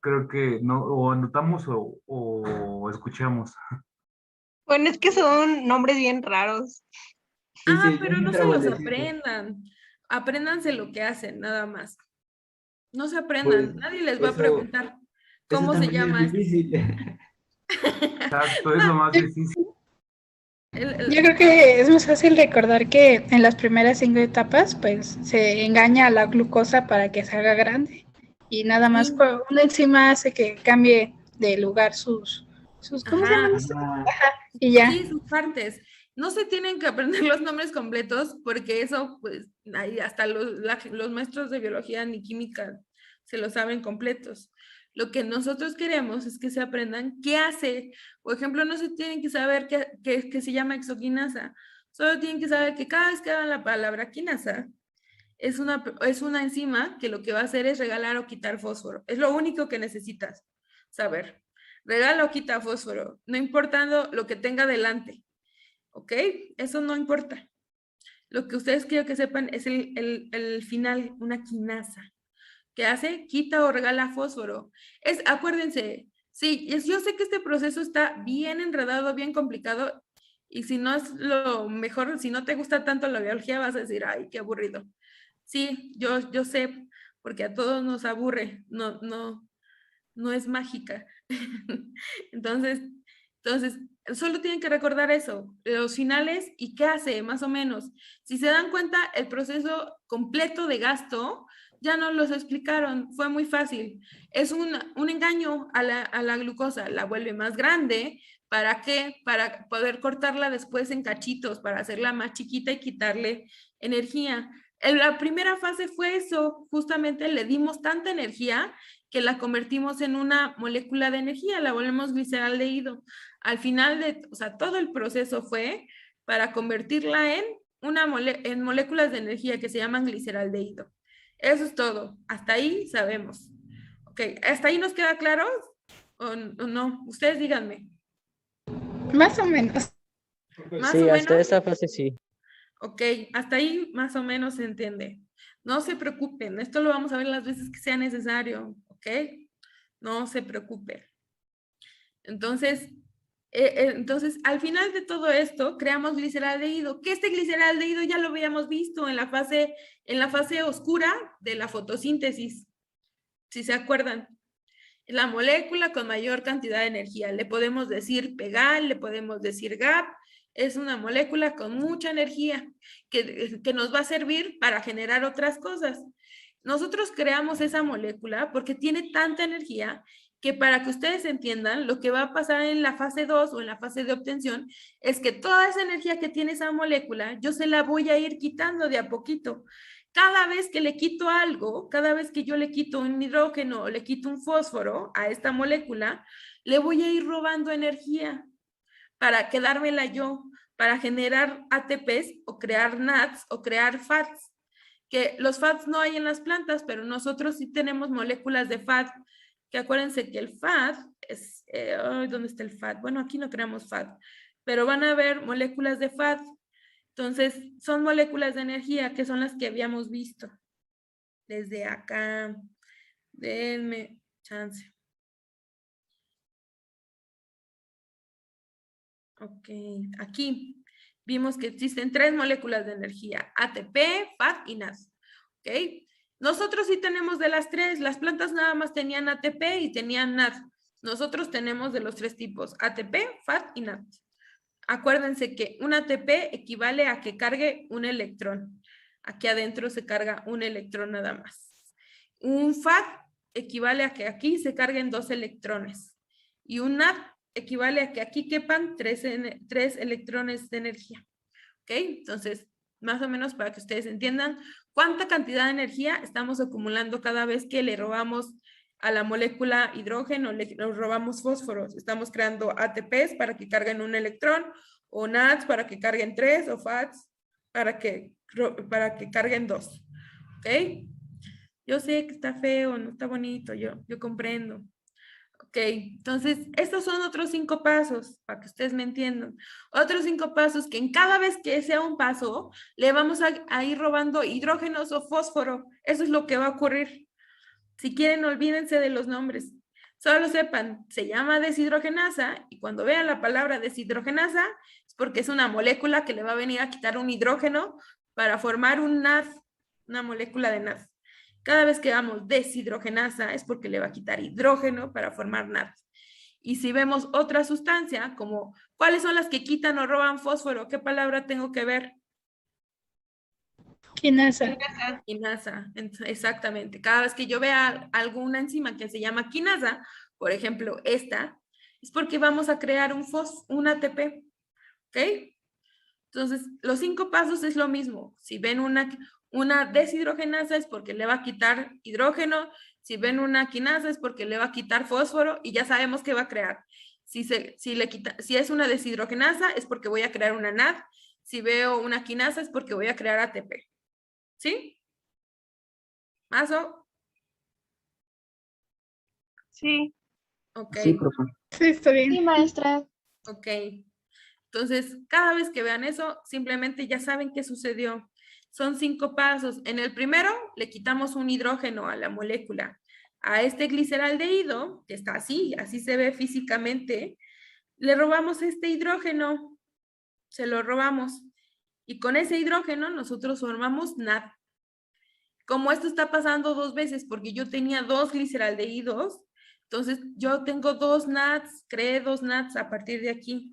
creo que no, o anotamos o escuchamos. Bueno, es que son nombres bien raros. Sí, Ah, sí, ya pero me no se los trabajecito. aprendan. Apréndanse lo que hacen, nada más. No se Pues aprendan. Nadie les va a eso, preguntar eso cómo se también es llama esto. difícil. Exacto, es lo más Yo, difícil. yo creo que es más fácil recordar que en las primeras 5 etapas, pues se engaña a la glucosa para que se haga grande. Y nada más Sí, por una enzima hace que cambie de lugar sus ¿cómo se llaman? ajá. Ajá. Y ya. Sí, sus partes. No se tienen que aprender los nombres completos porque eso, pues, ahí hasta los maestros de biología ni química se lo saben completos. Lo que nosotros queremos es que se aprendan qué hace. Por ejemplo, no se tienen que saber que se llama exoquinasa. Solo tienen que saber que cada vez que hagan la palabra quinasa, es una enzima que lo que va a hacer es regalar o quitar fósforo. Es lo único que necesitas saber. Regala o quita fósforo, no importando lo que tenga delante. ¿Ok? Eso no importa. Lo que ustedes quiero que sepan es el final, una quinasa. ¿Qué hace? Quita o regala fósforo. Acuérdense, sí, yo sé que este proceso está bien enredado, bien complicado, y si no es lo mejor, si no te gusta tanto la biología, vas a decir, ay, qué aburrido. Sí, yo sé, porque a todos nos aburre, no es mágica. Entonces, solo tienen que recordar eso, los finales y qué hace, más o menos. Si se dan cuenta, el proceso completo de gasto ya nos los explicaron, fue muy fácil. Es un engaño a la glucosa, la vuelve más grande. ¿Para qué? Para poder cortarla después en cachitos, para hacerla más chiquita y quitarle energía. En la primera fase fue eso, justamente le dimos tanta energía que la convertimos en una molécula de energía, la volvemos gliceraldehído. Al final de, o sea, todo el proceso fue para convertirla en en moléculas de energía que se llaman gliceraldehído. Eso es todo. Hasta ahí sabemos. Ok, ¿hasta ahí nos queda claro? ¿O no? Ustedes díganme. Más o menos. ¿Más Sí, o hasta menos? esa fase sí. Ok, hasta ahí más o menos se entiende. No se preocupen, esto lo vamos a ver las veces que sea necesario, ¿ok? No se preocupen. Entonces, al final de todo esto, creamos gliceraldehído, que este gliceraldehído ya lo habíamos visto en la fase oscura de la fotosíntesis, si se acuerdan. La molécula con mayor cantidad de energía. Le podemos decir PEGAL, le podemos decir GAP. Es una molécula con mucha energía que nos va a servir para generar otras cosas. Nosotros creamos esa molécula porque tiene tanta energía que para que ustedes entiendan, lo que va a pasar en la fase 2 o en la fase de obtención es que toda esa energía que tiene esa molécula, yo se la voy a ir quitando de a poquito. Cada vez que le quito algo, cada vez que yo le quito un hidrógeno o le quito un fósforo a esta molécula, le voy a ir robando energía para quedármela yo, para generar ATPs o crear NADs o crear FATs. Que los FATs no hay en las plantas, pero nosotros sí tenemos moléculas de FAT, que acuérdense que el FAT es, ¿dónde está el FAT? Bueno, aquí no creamos FAT, pero van a haber moléculas de FAT. Entonces, son moléculas de energía que son las que habíamos visto. Desde acá, denme chance. Ok, aquí vimos que existen 3 moléculas de energía, ATP, FAT y NAS. Ok, nosotros sí tenemos de las 3, las plantas nada más tenían ATP y tenían NAD. Nosotros tenemos de los 3 tipos, ATP, FAT y NAD. Acuérdense que un ATP equivale a que cargue un electrón. Aquí adentro se carga un electrón nada más. Un FAT equivale a que aquí se carguen 2 electrones. Y un NAD equivale a que aquí quepan 3 electrones de energía. ¿Ok? Entonces, más o menos para que ustedes entiendan cuánta cantidad de energía estamos acumulando cada vez que le robamos a la molécula hidrógeno, le robamos fósforos. Estamos creando ATPs para que carguen un electrón, o NADs para que carguen 3, o FATs para que carguen 2. ¿Ok? Yo sé que está feo, no está bonito, yo comprendo. Ok, entonces estos son otros 5 pasos para que ustedes me entiendan. Otros 5 pasos que en cada vez que sea un paso, le vamos a ir robando hidrógenos o fósforo. Eso es lo que va a ocurrir. Si quieren, olvídense de los nombres. Solo sepan, se llama deshidrogenasa y cuando vean la palabra deshidrogenasa es porque es una molécula que le va a venir a quitar un hidrógeno para formar un NAD, una molécula de NAD. Cada vez que damos deshidrogenasa es porque le va a quitar hidrógeno para formar NAD. Y si vemos otra sustancia, como ¿cuáles son las que quitan o roban fósforo? ¿Qué palabra tengo que ver? Quinasa. Quinasa, exactamente. Cada vez que yo vea alguna enzima que se llama quinasa, por ejemplo, esta, es porque vamos a crear un ATP. ¿Ok? Entonces, los 5 pasos es lo mismo. Si ven una deshidrogenasa es porque le va a quitar hidrógeno. Si ven una quinasa es porque le va a quitar fósforo y ya sabemos qué va a crear. Si es una deshidrogenasa es porque voy a crear una NAD. Si veo una quinasa es porque voy a crear ATP. ¿Sí? ¿Mazo? Sí. Ok. Sí, profe. Sí, está bien. Sí, maestra. Ok. Entonces, cada vez que vean eso, simplemente ya saben qué sucedió. Son 5 pasos. En el primero, le quitamos un hidrógeno a la molécula. A este gliceraldehído, que está así se ve físicamente, le robamos este hidrógeno. Se lo robamos. Y con ese hidrógeno nosotros formamos NAD. Como esto está pasando 2 veces, porque yo tenía 2 gliceraldehídos, entonces yo tengo 2 NADs, creé 2 NADs a partir de aquí.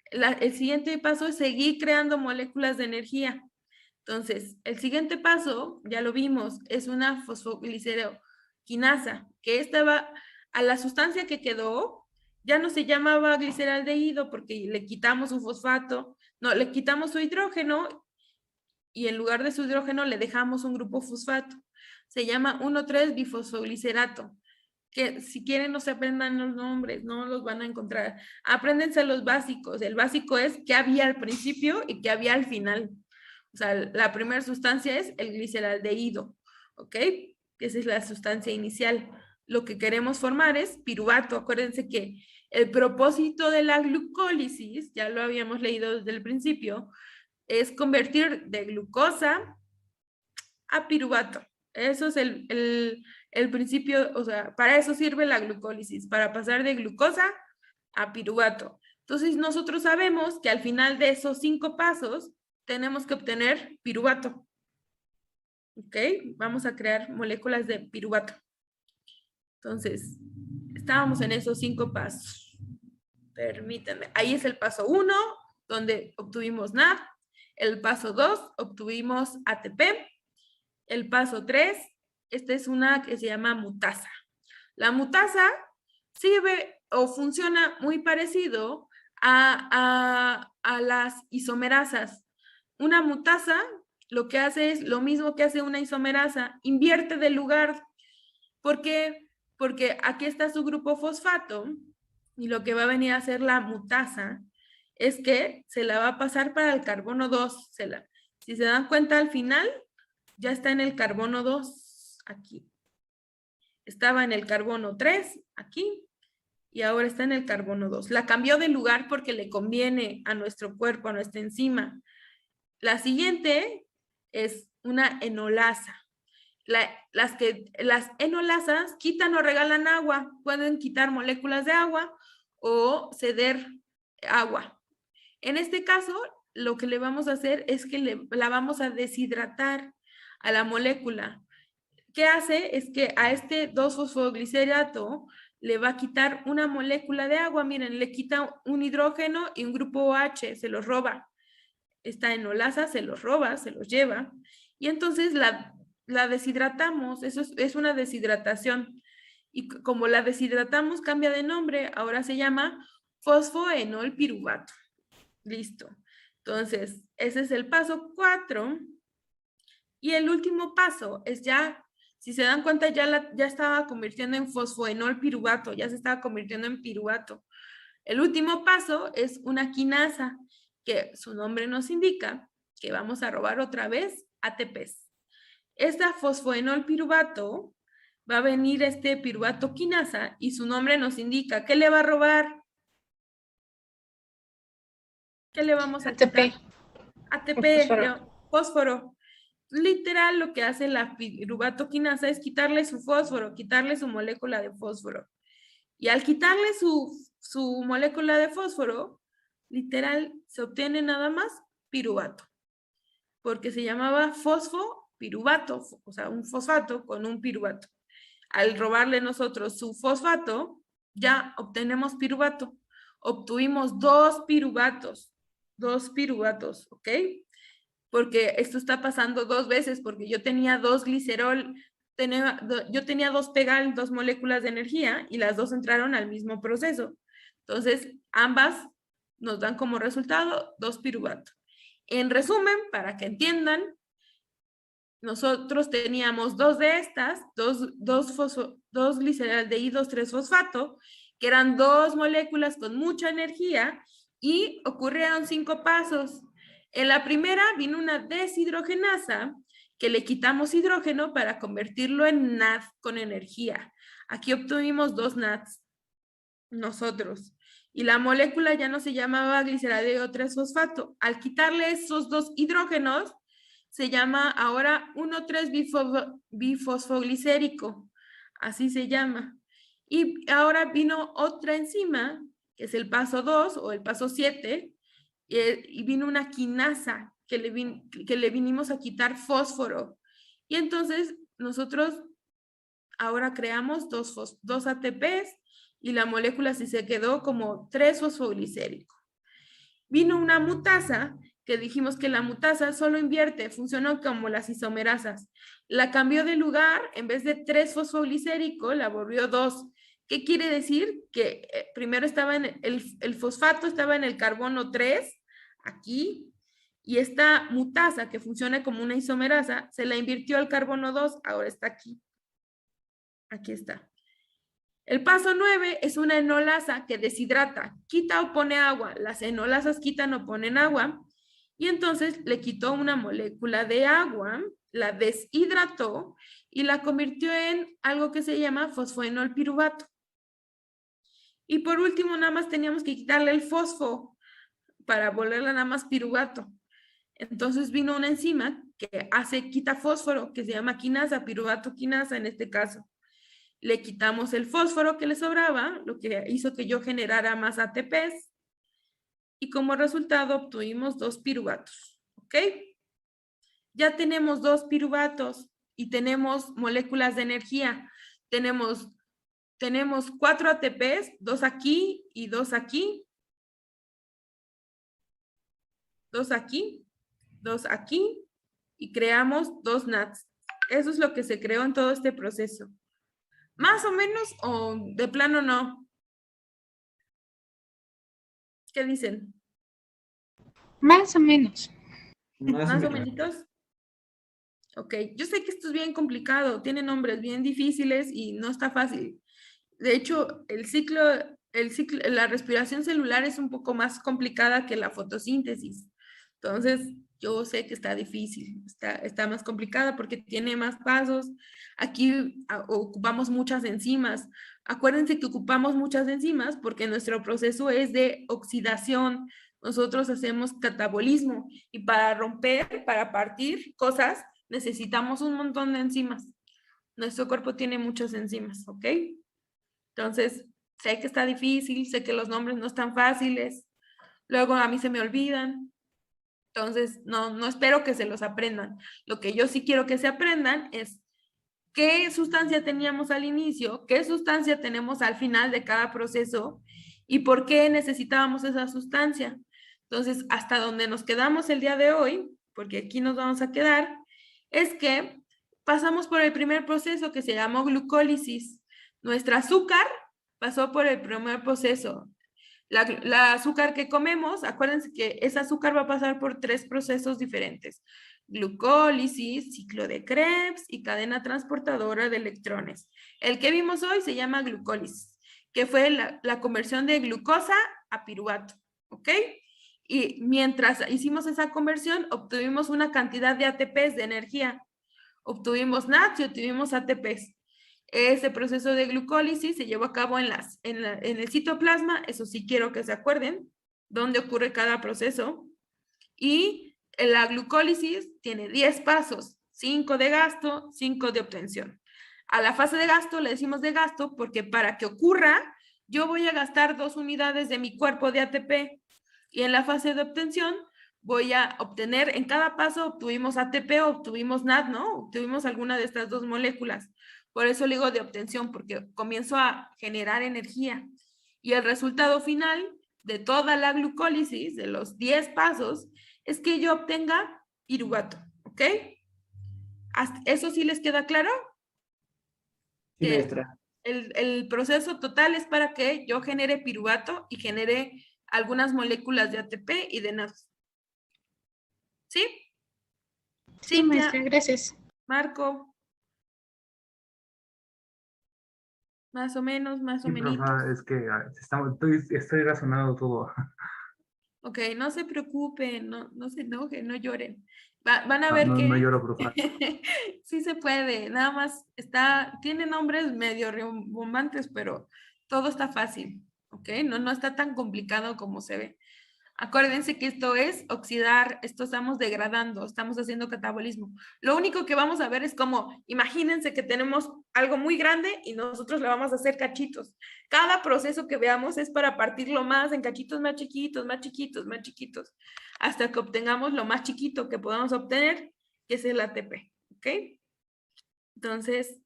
El siguiente paso es seguir creando moléculas de energía. Entonces, el siguiente paso, ya lo vimos, es una fosfogliceroquinasa, que esta va a la sustancia que quedó, ya no se llamaba gliceraldehído porque le quitamos su fosfato, no, le quitamos su hidrógeno y en lugar de su hidrógeno le dejamos un grupo fosfato. Se llama 1,3-bifosfoglicerato, que si quieren no se aprendan los nombres, no los van a encontrar. Apréndense los básicos. El básico es qué había al principio y qué había al final. O sea, la primera sustancia es el gliceraldehído, ¿ok? Esa es la sustancia inicial. Lo que queremos formar es piruvato. Acuérdense que el propósito de la glucólisis, ya lo habíamos leído desde el principio, es convertir de glucosa a piruvato. Eso es el principio, o sea, para eso sirve la glucólisis, para pasar de glucosa a piruvato. Entonces, nosotros sabemos que al final de esos 5 pasos tenemos que obtener piruvato. ¿Ok? Vamos a crear moléculas de piruvato. Entonces, estábamos en esos 5 pasos. Permítanme. Ahí es el paso 1, donde obtuvimos NAD. El paso 2, obtuvimos ATP. El paso 3, esta es una que se llama mutasa. La mutasa sirve o funciona muy parecido a las isomerasas. Una mutasa lo que hace es lo mismo que hace una isomerasa, invierte de lugar. ¿Por qué? Porque aquí está su grupo fosfato y lo que va a venir a hacer la mutasa es que se la va a pasar para el carbono 2. Si se dan cuenta al final, ya está en el carbono 2 aquí. Estaba en el carbono 3 aquí y ahora está en el carbono 2. La cambió de lugar porque le conviene a nuestro cuerpo, a nuestra enzima. La siguiente es una enolasa. Las enolasas quitan o regalan agua. Pueden quitar moléculas de agua o ceder agua. En este caso, lo que le vamos a hacer es que la vamos a deshidratar a la molécula. ¿Qué hace? Es que a este 2-fosfoglicerato le va a quitar una molécula de agua. Miren, le quita un hidrógeno y un grupo OH, se los roba. Esta enolasa se los roba, se los lleva. Y entonces la deshidratamos. Eso es una deshidratación. Y como la deshidratamos, cambia de nombre. Ahora se llama fosfoenolpiruvato. Listo. Entonces, ese es el paso 4. Y el último paso es ya, si se dan cuenta, ya estaba convirtiendo en fosfoenolpiruvato, ya se estaba convirtiendo en piruvato. El último paso es una quinasa, que su nombre nos indica que vamos a robar otra vez ATPs. Esta fosfoenolpiruvato va a venir este piruvato quinasa y su nombre nos indica ¿qué le va a robar? ¿Qué le vamos a quitar? ATP, fósforo. Literal, lo que hace la piruvato quinasa es quitarle su fósforo, quitarle su molécula de fósforo. Y al quitarle su molécula de fósforo, literal, se obtiene nada más piruvato. Porque se llamaba fosfopiruvato, o sea, un fosfato con un piruvato. Al robarle nosotros su fosfato, ya obtenemos piruvato. Obtuvimos 2 piruvatos, ¿ok? Porque esto está pasando 2 veces, porque yo tenía 2 glicerol, yo tenía 2 pegal, 2 moléculas de energía, y las 2 entraron al mismo proceso. Entonces, ambas nos dan como resultado 2 piruvato. En resumen, para que entiendan, nosotros teníamos 2 de estas, 2 gliceraldehídos 3-fosfato, que eran 2 moléculas con mucha energía, y ocurrieron 5 pasos. En la primera vino una deshidrogenasa, que le quitamos hidrógeno para convertirlo en NAD con energía. Aquí obtuvimos 2 NADs, nosotros. Y la molécula ya no se llamaba gliceraldehído 3-fosfato. Al quitarle esos 2 hidrógenos, se llama ahora 1,3-bifosfoglicérico. Así se llama. Y ahora vino otra enzima, que es el paso 2 o el paso 7, y vino una quinasa que le vinimos a quitar fósforo. Y entonces nosotros ahora creamos 2 ATPs y la molécula se quedó como 3-fosfoglicérico. Vino una mutasa, que dijimos que la mutasa solo invierte, funcionó como las isomerasas. La cambió de lugar, en vez de 3-fosfoglicérico, la volvió 2. ¿Qué quiere decir? Que primero estaba el fosfato estaba en el carbono 3, aquí, Y esta mutasa, que funciona como una isomerasa, se la invirtió al carbono 2, ahora está aquí. Aquí está. El paso 9 es una enolasa que deshidrata, quita o pone agua. Las enolasas quitan o ponen agua. Y entonces le quitó una molécula de agua, la deshidrató y la convirtió en algo que se llama fosfoenolpiruvato. Y por último, nada más teníamos que quitarle el fosfo para volverla nada más piruvato. Entonces vino una enzima que quita fósforo, que se llama quinasa, piruvato quinasa en este caso. Le quitamos el fósforo que le sobraba, lo que hizo que yo generara más ATPs, y como resultado obtuvimos 2 piruvatos, ¿ok? Ya tenemos 2 piruvatos y tenemos moléculas de energía. Tenemos 4 ATPs, 2 aquí y 2 aquí. 2 aquí, 2 aquí, y creamos 2 NADs. Eso es lo que se creó en todo este proceso. ¿Más o menos o de plano no? ¿Qué dicen? Más o menos. ¿Más o menos? Ok, yo sé que esto es bien complicado, tiene nombres bien difíciles y no está fácil. De hecho, la respiración celular es un poco más complicada que la fotosíntesis. Entonces, yo sé que está difícil, está más complicada porque tiene más pasos. Aquí ocupamos muchas enzimas. Acuérdense que ocupamos muchas enzimas porque nuestro proceso es de oxidación. Nosotros hacemos catabolismo y para romper, para partir cosas, necesitamos un montón de enzimas. Nuestro cuerpo tiene muchas enzimas, ¿ok? Entonces, sé que está difícil, sé que los nombres no están fáciles, luego a mí se me olvidan, entonces no espero que se los aprendan. Lo que yo sí quiero que se aprendan es qué sustancia teníamos al inicio, qué sustancia tenemos al final de cada proceso y por qué necesitábamos esa sustancia. Entonces, hasta donde nos quedamos el día de hoy, porque aquí nos vamos a quedar, es que pasamos por el primer proceso que se llamó glucólisis. Nuestro azúcar pasó por el primer proceso. La azúcar que comemos, acuérdense que ese azúcar va a pasar por 3 procesos diferentes. Glucólisis, ciclo de Krebs y cadena transportadora de electrones. El que vimos hoy se llama glucólisis, que fue la conversión de glucosa a piruvato, ¿ok? Y mientras hicimos esa conversión, obtuvimos una cantidad de ATPs de energía. Obtuvimos NADs y obtuvimos ATPs. Ese proceso de glucólisis se llevó a cabo en el citoplasma, eso sí quiero que se acuerden, dónde ocurre cada proceso. Y la glucólisis tiene 10 pasos, 5 de gasto, 5 de obtención. A la fase de gasto le decimos de gasto porque para que ocurra, yo voy a gastar 2 unidades de mi cuerpo de ATP. Y en la fase de obtención, voy a obtener, en cada paso obtuvimos ATP o obtuvimos NAD, ¿no? Obtuvimos alguna de estas 2 moléculas. Por eso le digo de obtención, porque comienzo a generar energía. Y el resultado final de toda la glucólisis, de los 10 pasos, es que yo obtenga piruvato, ¿ok? ¿Eso sí les queda claro? Sí, maestra. El proceso total es para que yo genere piruvato y genere algunas moléculas de ATP y de NAD. ¿Sí? Sí, maestra, gracias. Marco. Más o menos, más o Sí, menos. profa, es que estoy razonado todo. Ok, no se preocupen, no se enojen, no lloren. Van a ver No, que no lloro, profa. sí se puede, nada más tiene nombres medio rimbombantes, pero todo está fácil, ¿ok? No está tan complicado como se ve. Acuérdense que esto es oxidar, esto estamos degradando, estamos haciendo catabolismo. Lo único que vamos a ver es como, imagínense que tenemos algo muy grande y nosotros le vamos a hacer cachitos. Cada proceso que veamos es para partirlo más en cachitos más chiquitos, más chiquitos, más chiquitos, hasta que obtengamos lo más chiquito que podamos obtener, que es el ATP, ¿ok? Entonces,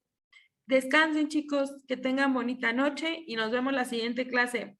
descansen chicos, que tengan bonita noche y nos vemos la siguiente clase.